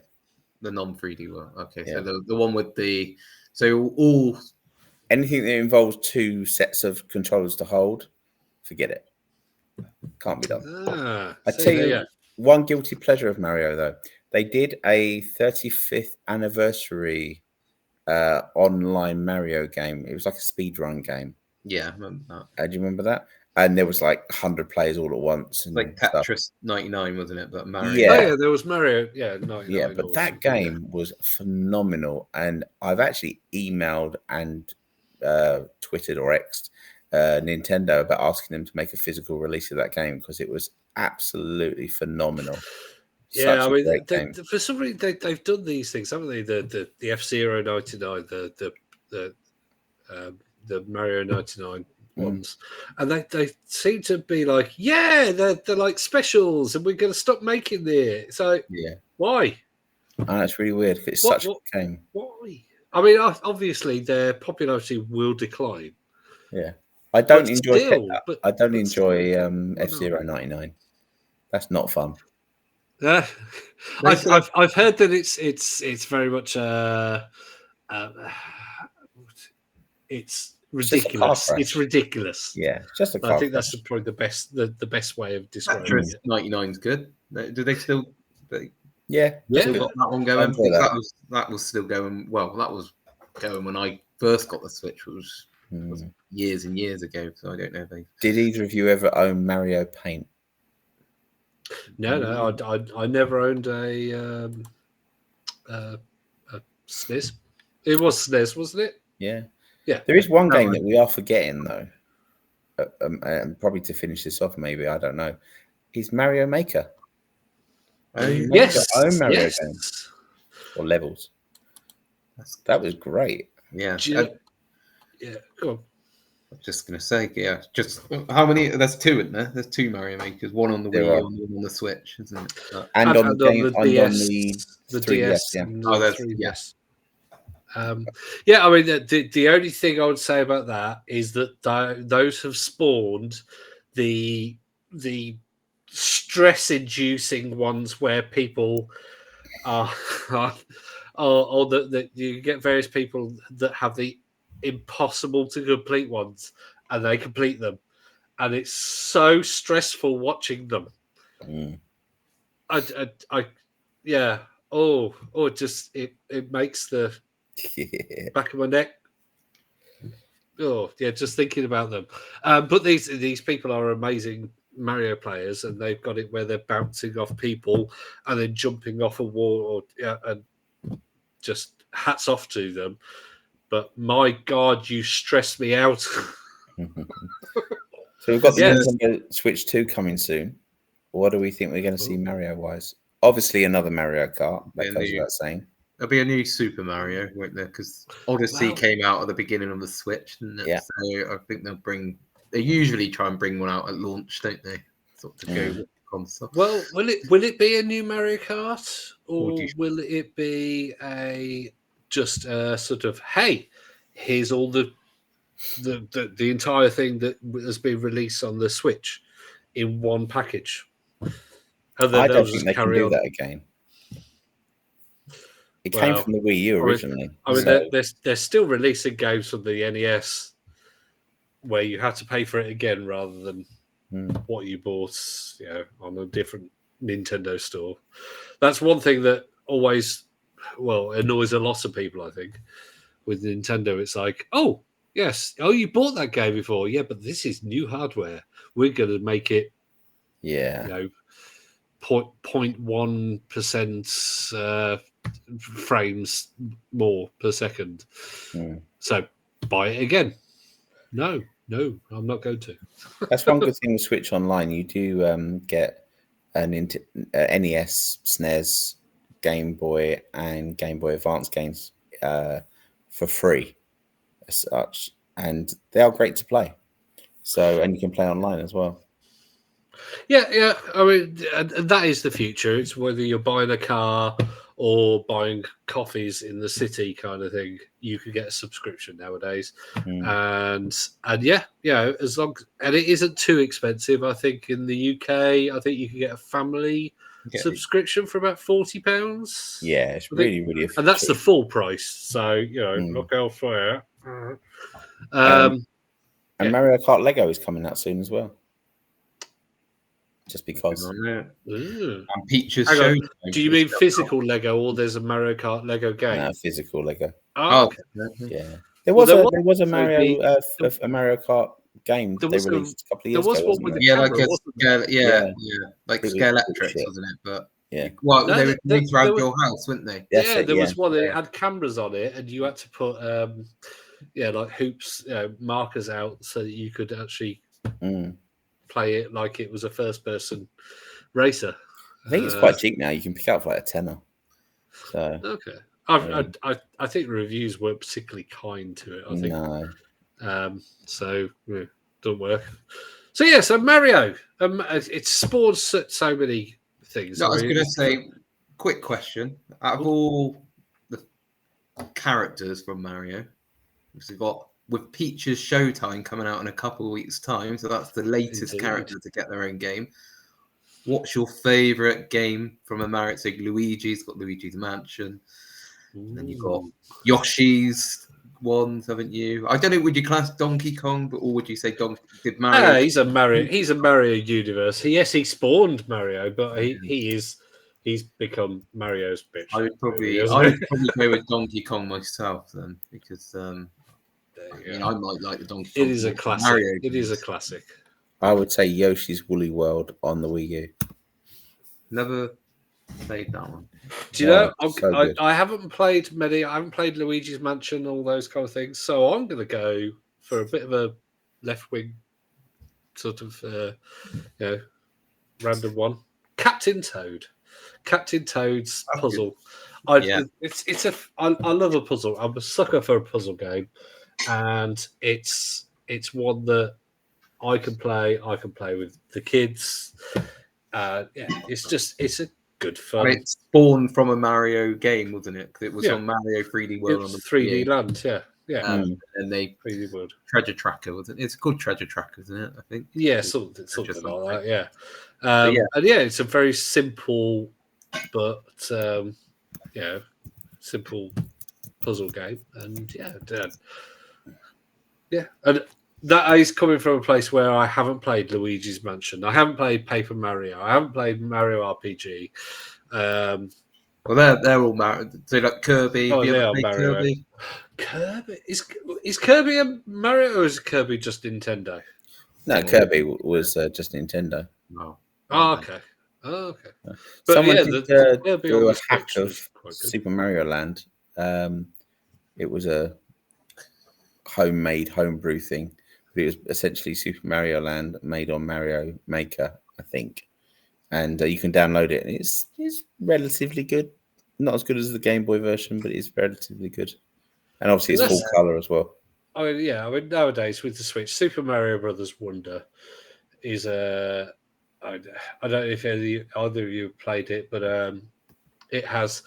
The non-3D one. Okay, yeah. So the one with the all. Anything that involves 2 sets of controllers to hold, forget it. Can't be done. I tell you, one guilty pleasure of Mario, though. They did a 35th anniversary online Mario game. It was like a speedrun game. Yeah, I remember that. Do you remember that? And there was like 100 players all at once. And like Tetris 99, wasn't it? But Mario. Yeah, there was Mario. Yeah, 99. Yeah, but that game was phenomenal. And I've actually emailed and... Twittered or X'd Nintendo about asking them to make a physical release of that game because it was absolutely phenomenal. Yeah, Such I a mean, great game. for some reason they've done these things, haven't they? The F-Zero 99, the Mario 99 ones, and they seem to be like, yeah, they're like specials, and we're going to stop making it. So Yeah, why? that's really weird. It's What- such a good game. Why? I mean, obviously their popularity will decline. Yeah, I don't But enjoy. still, I don't but enjoy still. F-Zero 99. That's not fun. Yeah, I've heard that it's very much it's just a car ridiculous. crash. It's ridiculous. Yeah, it's just a car I think that's crash. probably the best way of describing Tetris it. 99 is good. Do they still? Yeah, Yeah. Still got that one I going. enjoy that. That was still going. Well, that was going when I first got the Switch, was years and years ago. So I don't know if they. Did either of you ever own Mario Paint? No, I never owned a SNES. It was SNES, wasn't it? Yeah. Yeah. There is one No, game that we are forgetting though, and probably to finish this off, maybe I don't know, is Mario Maker. You make Yes. your own Mario Yes. games or levels. That was great. Yeah. Do you know- yeah. Go on. I was just gonna say, yeah. Just how many? There's two in there. There's two Mario Makers. One on the There Wii are. U and one on the Switch, isn't it? And on the game, and DS, on the the 3DS, DS, yeah. and Oh, the there's 3DS. Yeah, I mean, the only thing I would say about that is that those have spawned the stress-inducing ones where people are, or that you get various people that have the impossible to complete ones, and they complete them, and it's so stressful watching them. I yeah. Oh, just it makes the back of my neck. Oh, yeah, just thinking about them. But these people are amazing Mario players, and they've got it where they're bouncing off people and then jumping off a wall, and just hats off to them. But my God, you stress me out. So we've got the Yes. Nintendo Switch 2 coming soon. What do we think we're going to see Mario-wise? Obviously, another Mario Kart. That goes without saying. There'll be a new Super Mario, won't there? Because Odyssey came out at the beginning of the Switch, didn't it? Yeah. So I think they usually try and bring one out at launch, don't they? Sort of to go with the console. Well, will it be a new Mario Kart, or do you- will it be just a sort of, hey, here's all the entire thing that has been released on the Switch in one package? And then I they'll don't just think they can carry do on. that again. It came from the Wii U originally. I mean, so- they're still releasing games from the NES where you had to pay for it again rather than what you bought, on a different Nintendo store. That's one thing that always, annoys a lot of people, I think, with Nintendo. It's like, oh, yes, you bought that game before. Yeah, but this is new hardware. We're going to make it, 0.1% frames more per second. So buy it again. No, I'm not going to. That's one good thing with Switch Online. You do get an NES, SNES, Game Boy, and Game Boy Advance games for free as such. And they are great to play. So, and you can play online as well. Yeah. I mean, that is the future. It's whether you're buying a car or buying coffees in the city kind of thing. You can get a subscription nowadays, and as long and it isn't too expensive. I think in the UK, I think you can get a family subscription for about £40. Yeah, it's really effective. And that's the full price. So look elsewhere. And Mario Kart Lego is coming out soon as well. Just because. And Peach's Hang show. on. Do you mean physical Lego, or there's a Mario Kart Lego game? No, physical Lego. Oh, okay. Yeah. There was a Mario Kart game they released a couple of years ago. Like Scalextrics, wasn't it? But they released around your house, weren't they? There was one that had cameras on it, and you had to put like hoops, markers out so that you could actually Mm. play it like it was a first-person racer. I think it's quite cheap now. You can pick up for like a tenner. So Okay. I think the reviews weren't particularly kind to it. I think no. so. Yeah, don't work. So yeah, so Mario, it spawned so many things. No, I was going to say, quick question: out of all the characters from Mario, we've got with Peach's Showtime coming out in a couple of weeks' time, so that's the latest Indeed. character to get their own game. What's your favourite game from a Mario? So Luigi's got Luigi's Mansion, and then you've got Yoshi's ones, haven't you? I don't know. Would you class Donkey Kong, or would you say did Mario? He's a Mario universe. Yes, he spawned Mario, but he's become Mario's bitch. I would probably go with Donkey Kong myself then, because I might like the Donkey Kong. It is a classic. Mario it is a classic. I would say Yoshi's Woolly World on the Wii U. Never played that one. Do you know? So I haven't played many. I haven't played Luigi's Mansion, all those kind of things. So I'm going to go for a bit of a left wing sort of random one. Captain Toad's puzzle. I love a puzzle. I'm a sucker for a puzzle game, and it's one that I can play. I can play with the kids. It's a good fun. It spawned from a Mario game, wasn't it? Because it was on Mario 3D World on the 3D Land. Yeah. And they 3D World Treasure Tracker, wasn't it? It's called Treasure Tracker, isn't it? I think. Yeah, something like that. Yeah. And it's a very simple, but simple puzzle game, and and that is coming from a place where I haven't played Luigi's Mansion, I haven't played Paper Mario, I haven't played Mario RPG. Well, they're all Mario. So like Kirby. Oh, they are Mario. Kirby is Kirby a Mario, or is Kirby just Nintendo? No, Kirby was just Nintendo. No. Oh, okay. But Someone did Kirby do on a the hack Switch of was quite good. Super Mario Land. It was a homebrew thing. But it was essentially Super Mario Land made on Mario Maker, I think. And you can download it. And it's relatively good. Not as good as the Game Boy version, but it's relatively good. And obviously it's full colour as well. I mean, nowadays with the Switch, Super Mario Brothers Wonder is a... I don't know if either of you have played it, but it has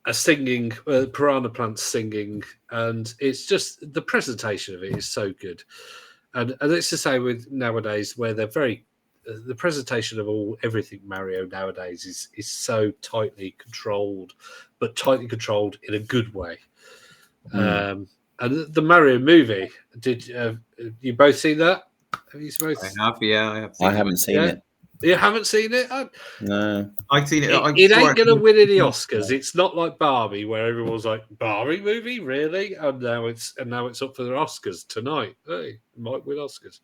a singing, piranha plants singing, and it's just the presentation of it is so good. And it's the same with nowadays, where they're very the presentation of everything Mario nowadays is so tightly controlled, but tightly controlled in a good way. And the Mario movie, did you both see that? Have you both? I have, yeah. I haven't seen it. You haven't seen it? No. I've seen it. It ain't going to win any Oscars. It's not like Barbie, where everyone's like, Barbie movie? Really? And now it's up for the Oscars tonight. Hey, it might win Oscars.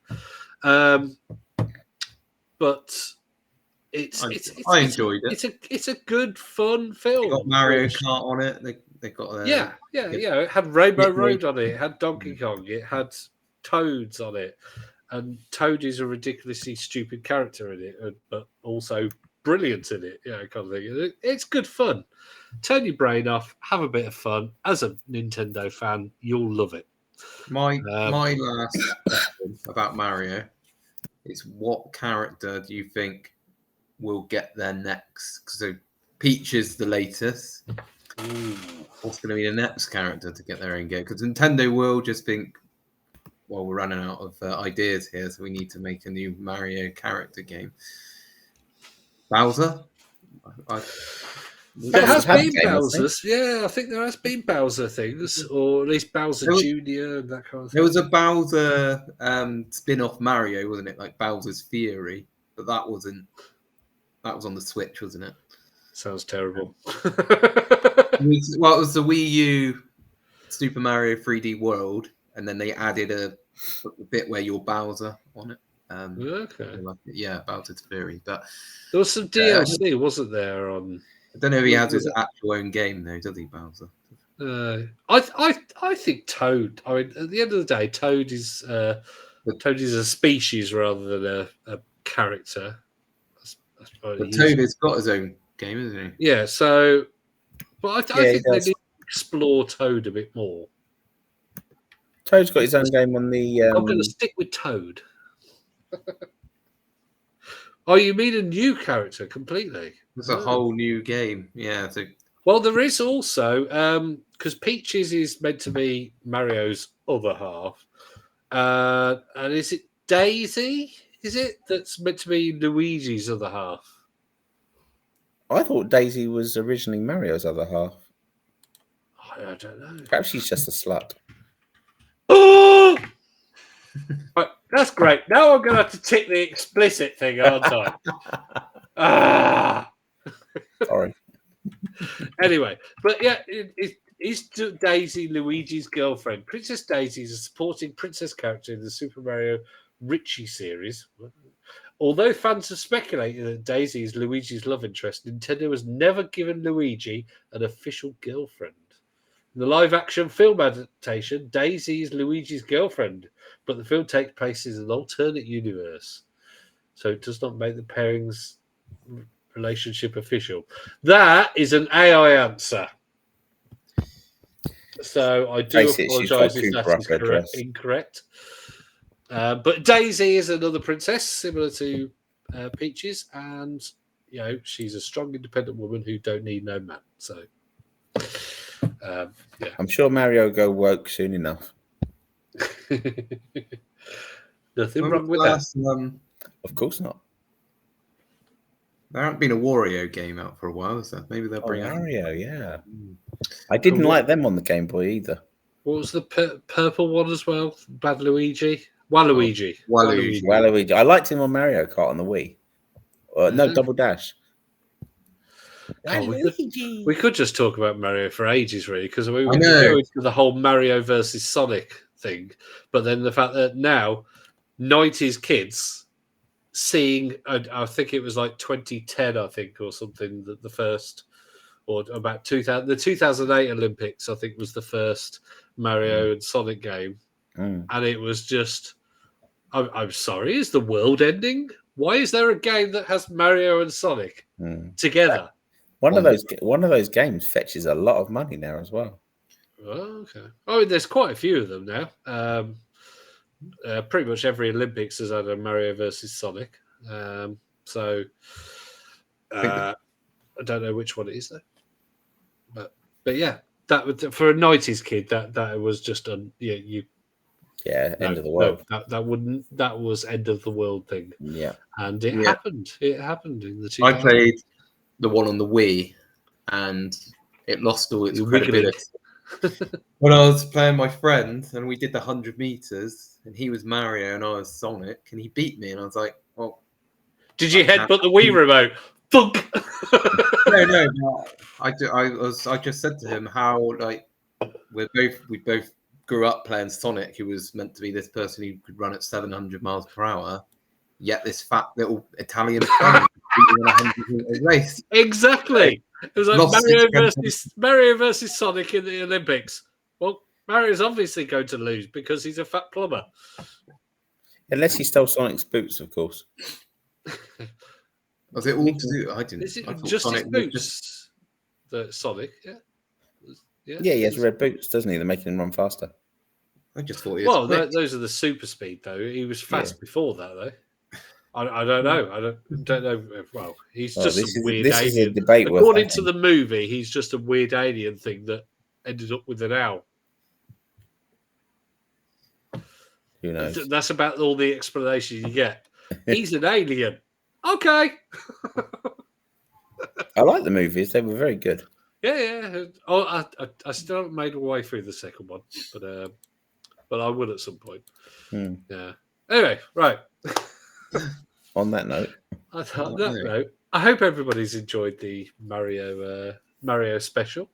But I enjoyed it. It's a good, fun film. They got Mario Kart on it. They got It had Rainbow Road on it. It had Donkey Kong. It had Toads on it. And Toad is a ridiculously stupid character in it, but also brilliant in it. Kind of thing. It's good fun. Turn your brain off, have a bit of fun. As a Nintendo fan, you'll love it. My last question about Mario is, what character do you think will get there next? So Peach is the latest. What's going to be the next character to get their own game? Because Nintendo will just think, well, we're running out of ideas here, so we need to make a new Mario character game. Bowser? There has been Bowser's. I think there has been Bowser things, or at least Bowser Jr. and that kind of thing. There was a Bowser spin-off Mario, wasn't it? Like Bowser's Fury, but that was on the Switch, wasn't it? Sounds terrible. It was the Wii U Super Mario 3D World, and then they added a bit where you're Bowser on it. Okay. Bowser's Fury. But there was some DLC, wasn't there? On I don't know if he has his actual own game though, does he, Bowser? I think Toad. I mean, at the end of the day, Toad is a species rather than a character. But Toad has got his own game, isn't he? Yeah. So, but I Yeah, he think they does. need to explore Toad a bit more. Toad's got his own game on the. I'm going to stick with Toad. Oh, you mean a new character completely? It's a whole new game. Yeah. So Well, there is also because Peaches is meant to be Mario's other half, and is it Daisy? Is it that's meant to be Luigi's other half? I thought Daisy was originally Mario's other half. I don't know. Perhaps she's just a slut. Oh, right, that's great. Now I'm going to have to tick the explicit thing, aren't I? Sorry. Anyway, but yeah, is Daisy Luigi's girlfriend? Princess Daisy is a supporting princess character in the Super Mario Richie series. Although fans have speculated that Daisy is Luigi's love interest, Nintendo has never given Luigi an official girlfriend. In the live-action film adaptation, Daisy is Luigi's girlfriend, but the film takes place in an alternate universe, so it does not make the pairings relationship official. That is an AI answer. So I do apologise if that is incorrect. But Daisy is another princess similar to Peaches, and she's a strong, independent woman who don't need no man. So yeah, I'm sure Mario will go woke soon enough. Nothing wrong with that. Of course not. There hasn't been a Wario game out for a while, so maybe they'll bring out Wario. Yeah, I didn't like them on the Game Boy either. What was the purple one as well? Bad Luigi, Waluigi. Waluigi. I liked him on Mario Kart on the Wii. No, Double Dash. We could just talk about Mario for ages, really, because we could go into the whole Mario versus Sonic thing. But then the fact that now 90s kids seeing, I think it was like 2010, I think, or something, that the first, or about 2000, the 2008 Olympics, I think, was the first Mario and Sonic game. And it was just, I'm sorry, is the world ending? Why is there a game that has Mario and Sonic together? One of those games fetches a lot of money now as well. Oh, okay. I mean, there's quite a few of them now. Pretty much every Olympics has had a Mario versus Sonic. So I don't know which one it is though. But yeah, that would, for a 90s kid, that was just end of the world. That was end of the world thing. Yeah, and it happened. It happened in the 2000s. I played the one on the Wii, and it lost all its credibility. When I was playing my friend, and we did the 100 meters, and he was Mario and I was Sonic, and he beat me, and I was like, "Well, did you headbutt the Wii remote?" Thunk. No. I just said to him how we both grew up playing Sonic, who was meant to be this person who could run at 700 miles per hour, yet this fat little Italian fan in a 100-meter race. Exactly. It was like Mario versus Sonic in the Olympics. Well, Mario's obviously going to lose because he's a fat plumber. Unless he stole Sonic's boots, of course. Was it all to do? I didn't. Is it just Sonic his boots? The Sonic, Yeah, he has red boots, doesn't he? They're making him run faster. I just thought he was those are the super speed, though. He was fast before that, though. I don't know. I don't know. Well, he's just some weird alien. Is a debate according to the movie, he's just a weird alien thing that ended up with an owl. Who knows? That's about all the explanation you get. He's an alien. Okay. I like the movies. They were very good. Yeah. Oh, I still haven't made my way through the second one, but I will at some point. Yeah. Anyway, right. On that note, I hope everybody's enjoyed the Mario special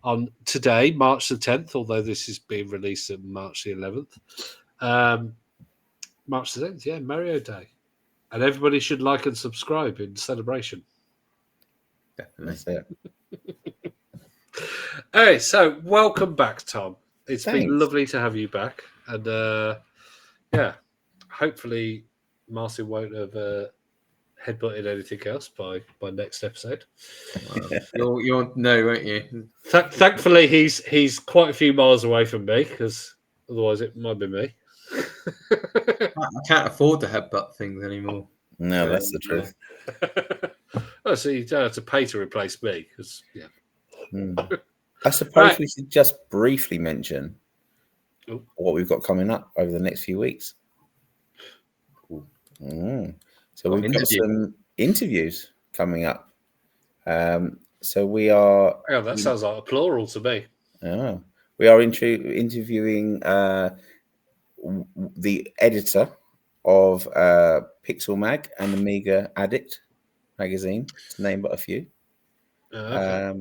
on today, March the 10th, although this is being released on March the 11th. March the 10th, Mario Day. And everybody should like and subscribe in celebration. Definitely. That's Hey, so welcome back, Tom. It's Thanks. been lovely to have you back, and yeah, hopefully Marcin won't have headbutted anything else by next episode. You'll know, won't you? Thankfully, he's quite a few miles away from me, because otherwise it might be me. I can't afford to headbutt things anymore. No, that's the truth. Oh, so you don't have to pay to replace me, because yeah. I suppose Right. we should just briefly mention Oh. what we've got coming up over the next few weeks. So Got we've an got interview. some interviews coming up. So we are. Oh, that sounds like a plural to me. We are interviewing the editor of Pixel Mag and Amiga Addict magazine, to name but a few. Okay.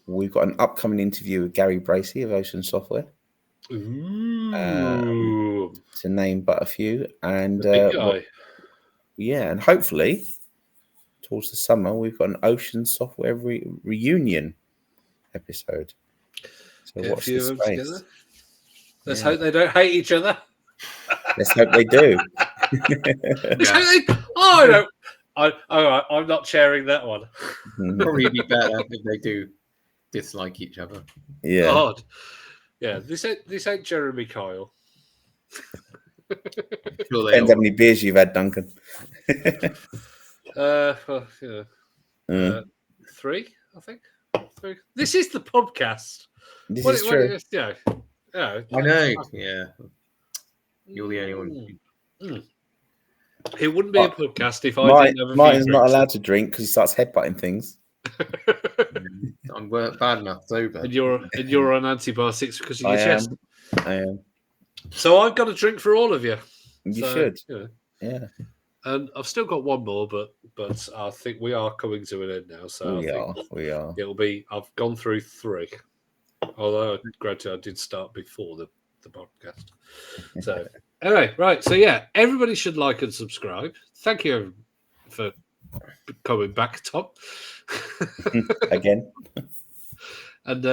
We've got an upcoming interview with Gary Bracey of Ocean Software, Ooh, to name but a few. And the big guy. and hopefully towards the summer we've got an Ocean Software reunion episode. So Get a watch few this of them space. together. Let's hope they don't hate each other. Let's hope they do. Let's hope they... Oh, no. All right, I'm not sharing that one. Probably be better if they do dislike each other. Yeah. God. Yeah, this ain't Jeremy Kyle. Sure they Depends how many beers you've had, Duncan. Well, yeah. 3, I think. 3. This is the podcast. This is true. Yeah. I know. Yeah. You're the only one. It wouldn't be a podcast if I didn't have a few Martin's not drinks. allowed to drink because he starts headbutting things. I'm bad enough sober. And you're on antibiotics because of your chest. I am. So I've got a drink for all of you. You So, should. you know. Yeah. And I've still got one more, but I think we are coming to an end now. So We are. It'll be. I've gone through 3. Although, granted, I did start before the podcast. So anyway, right. So yeah, everybody should like and subscribe. Thank you for coming back, Tom. Again. And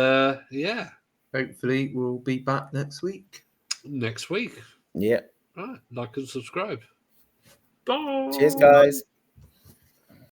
yeah, Hopefully we'll be back next week. next week. Yeah. Right, like and subscribe. Bye. Cheers, guys.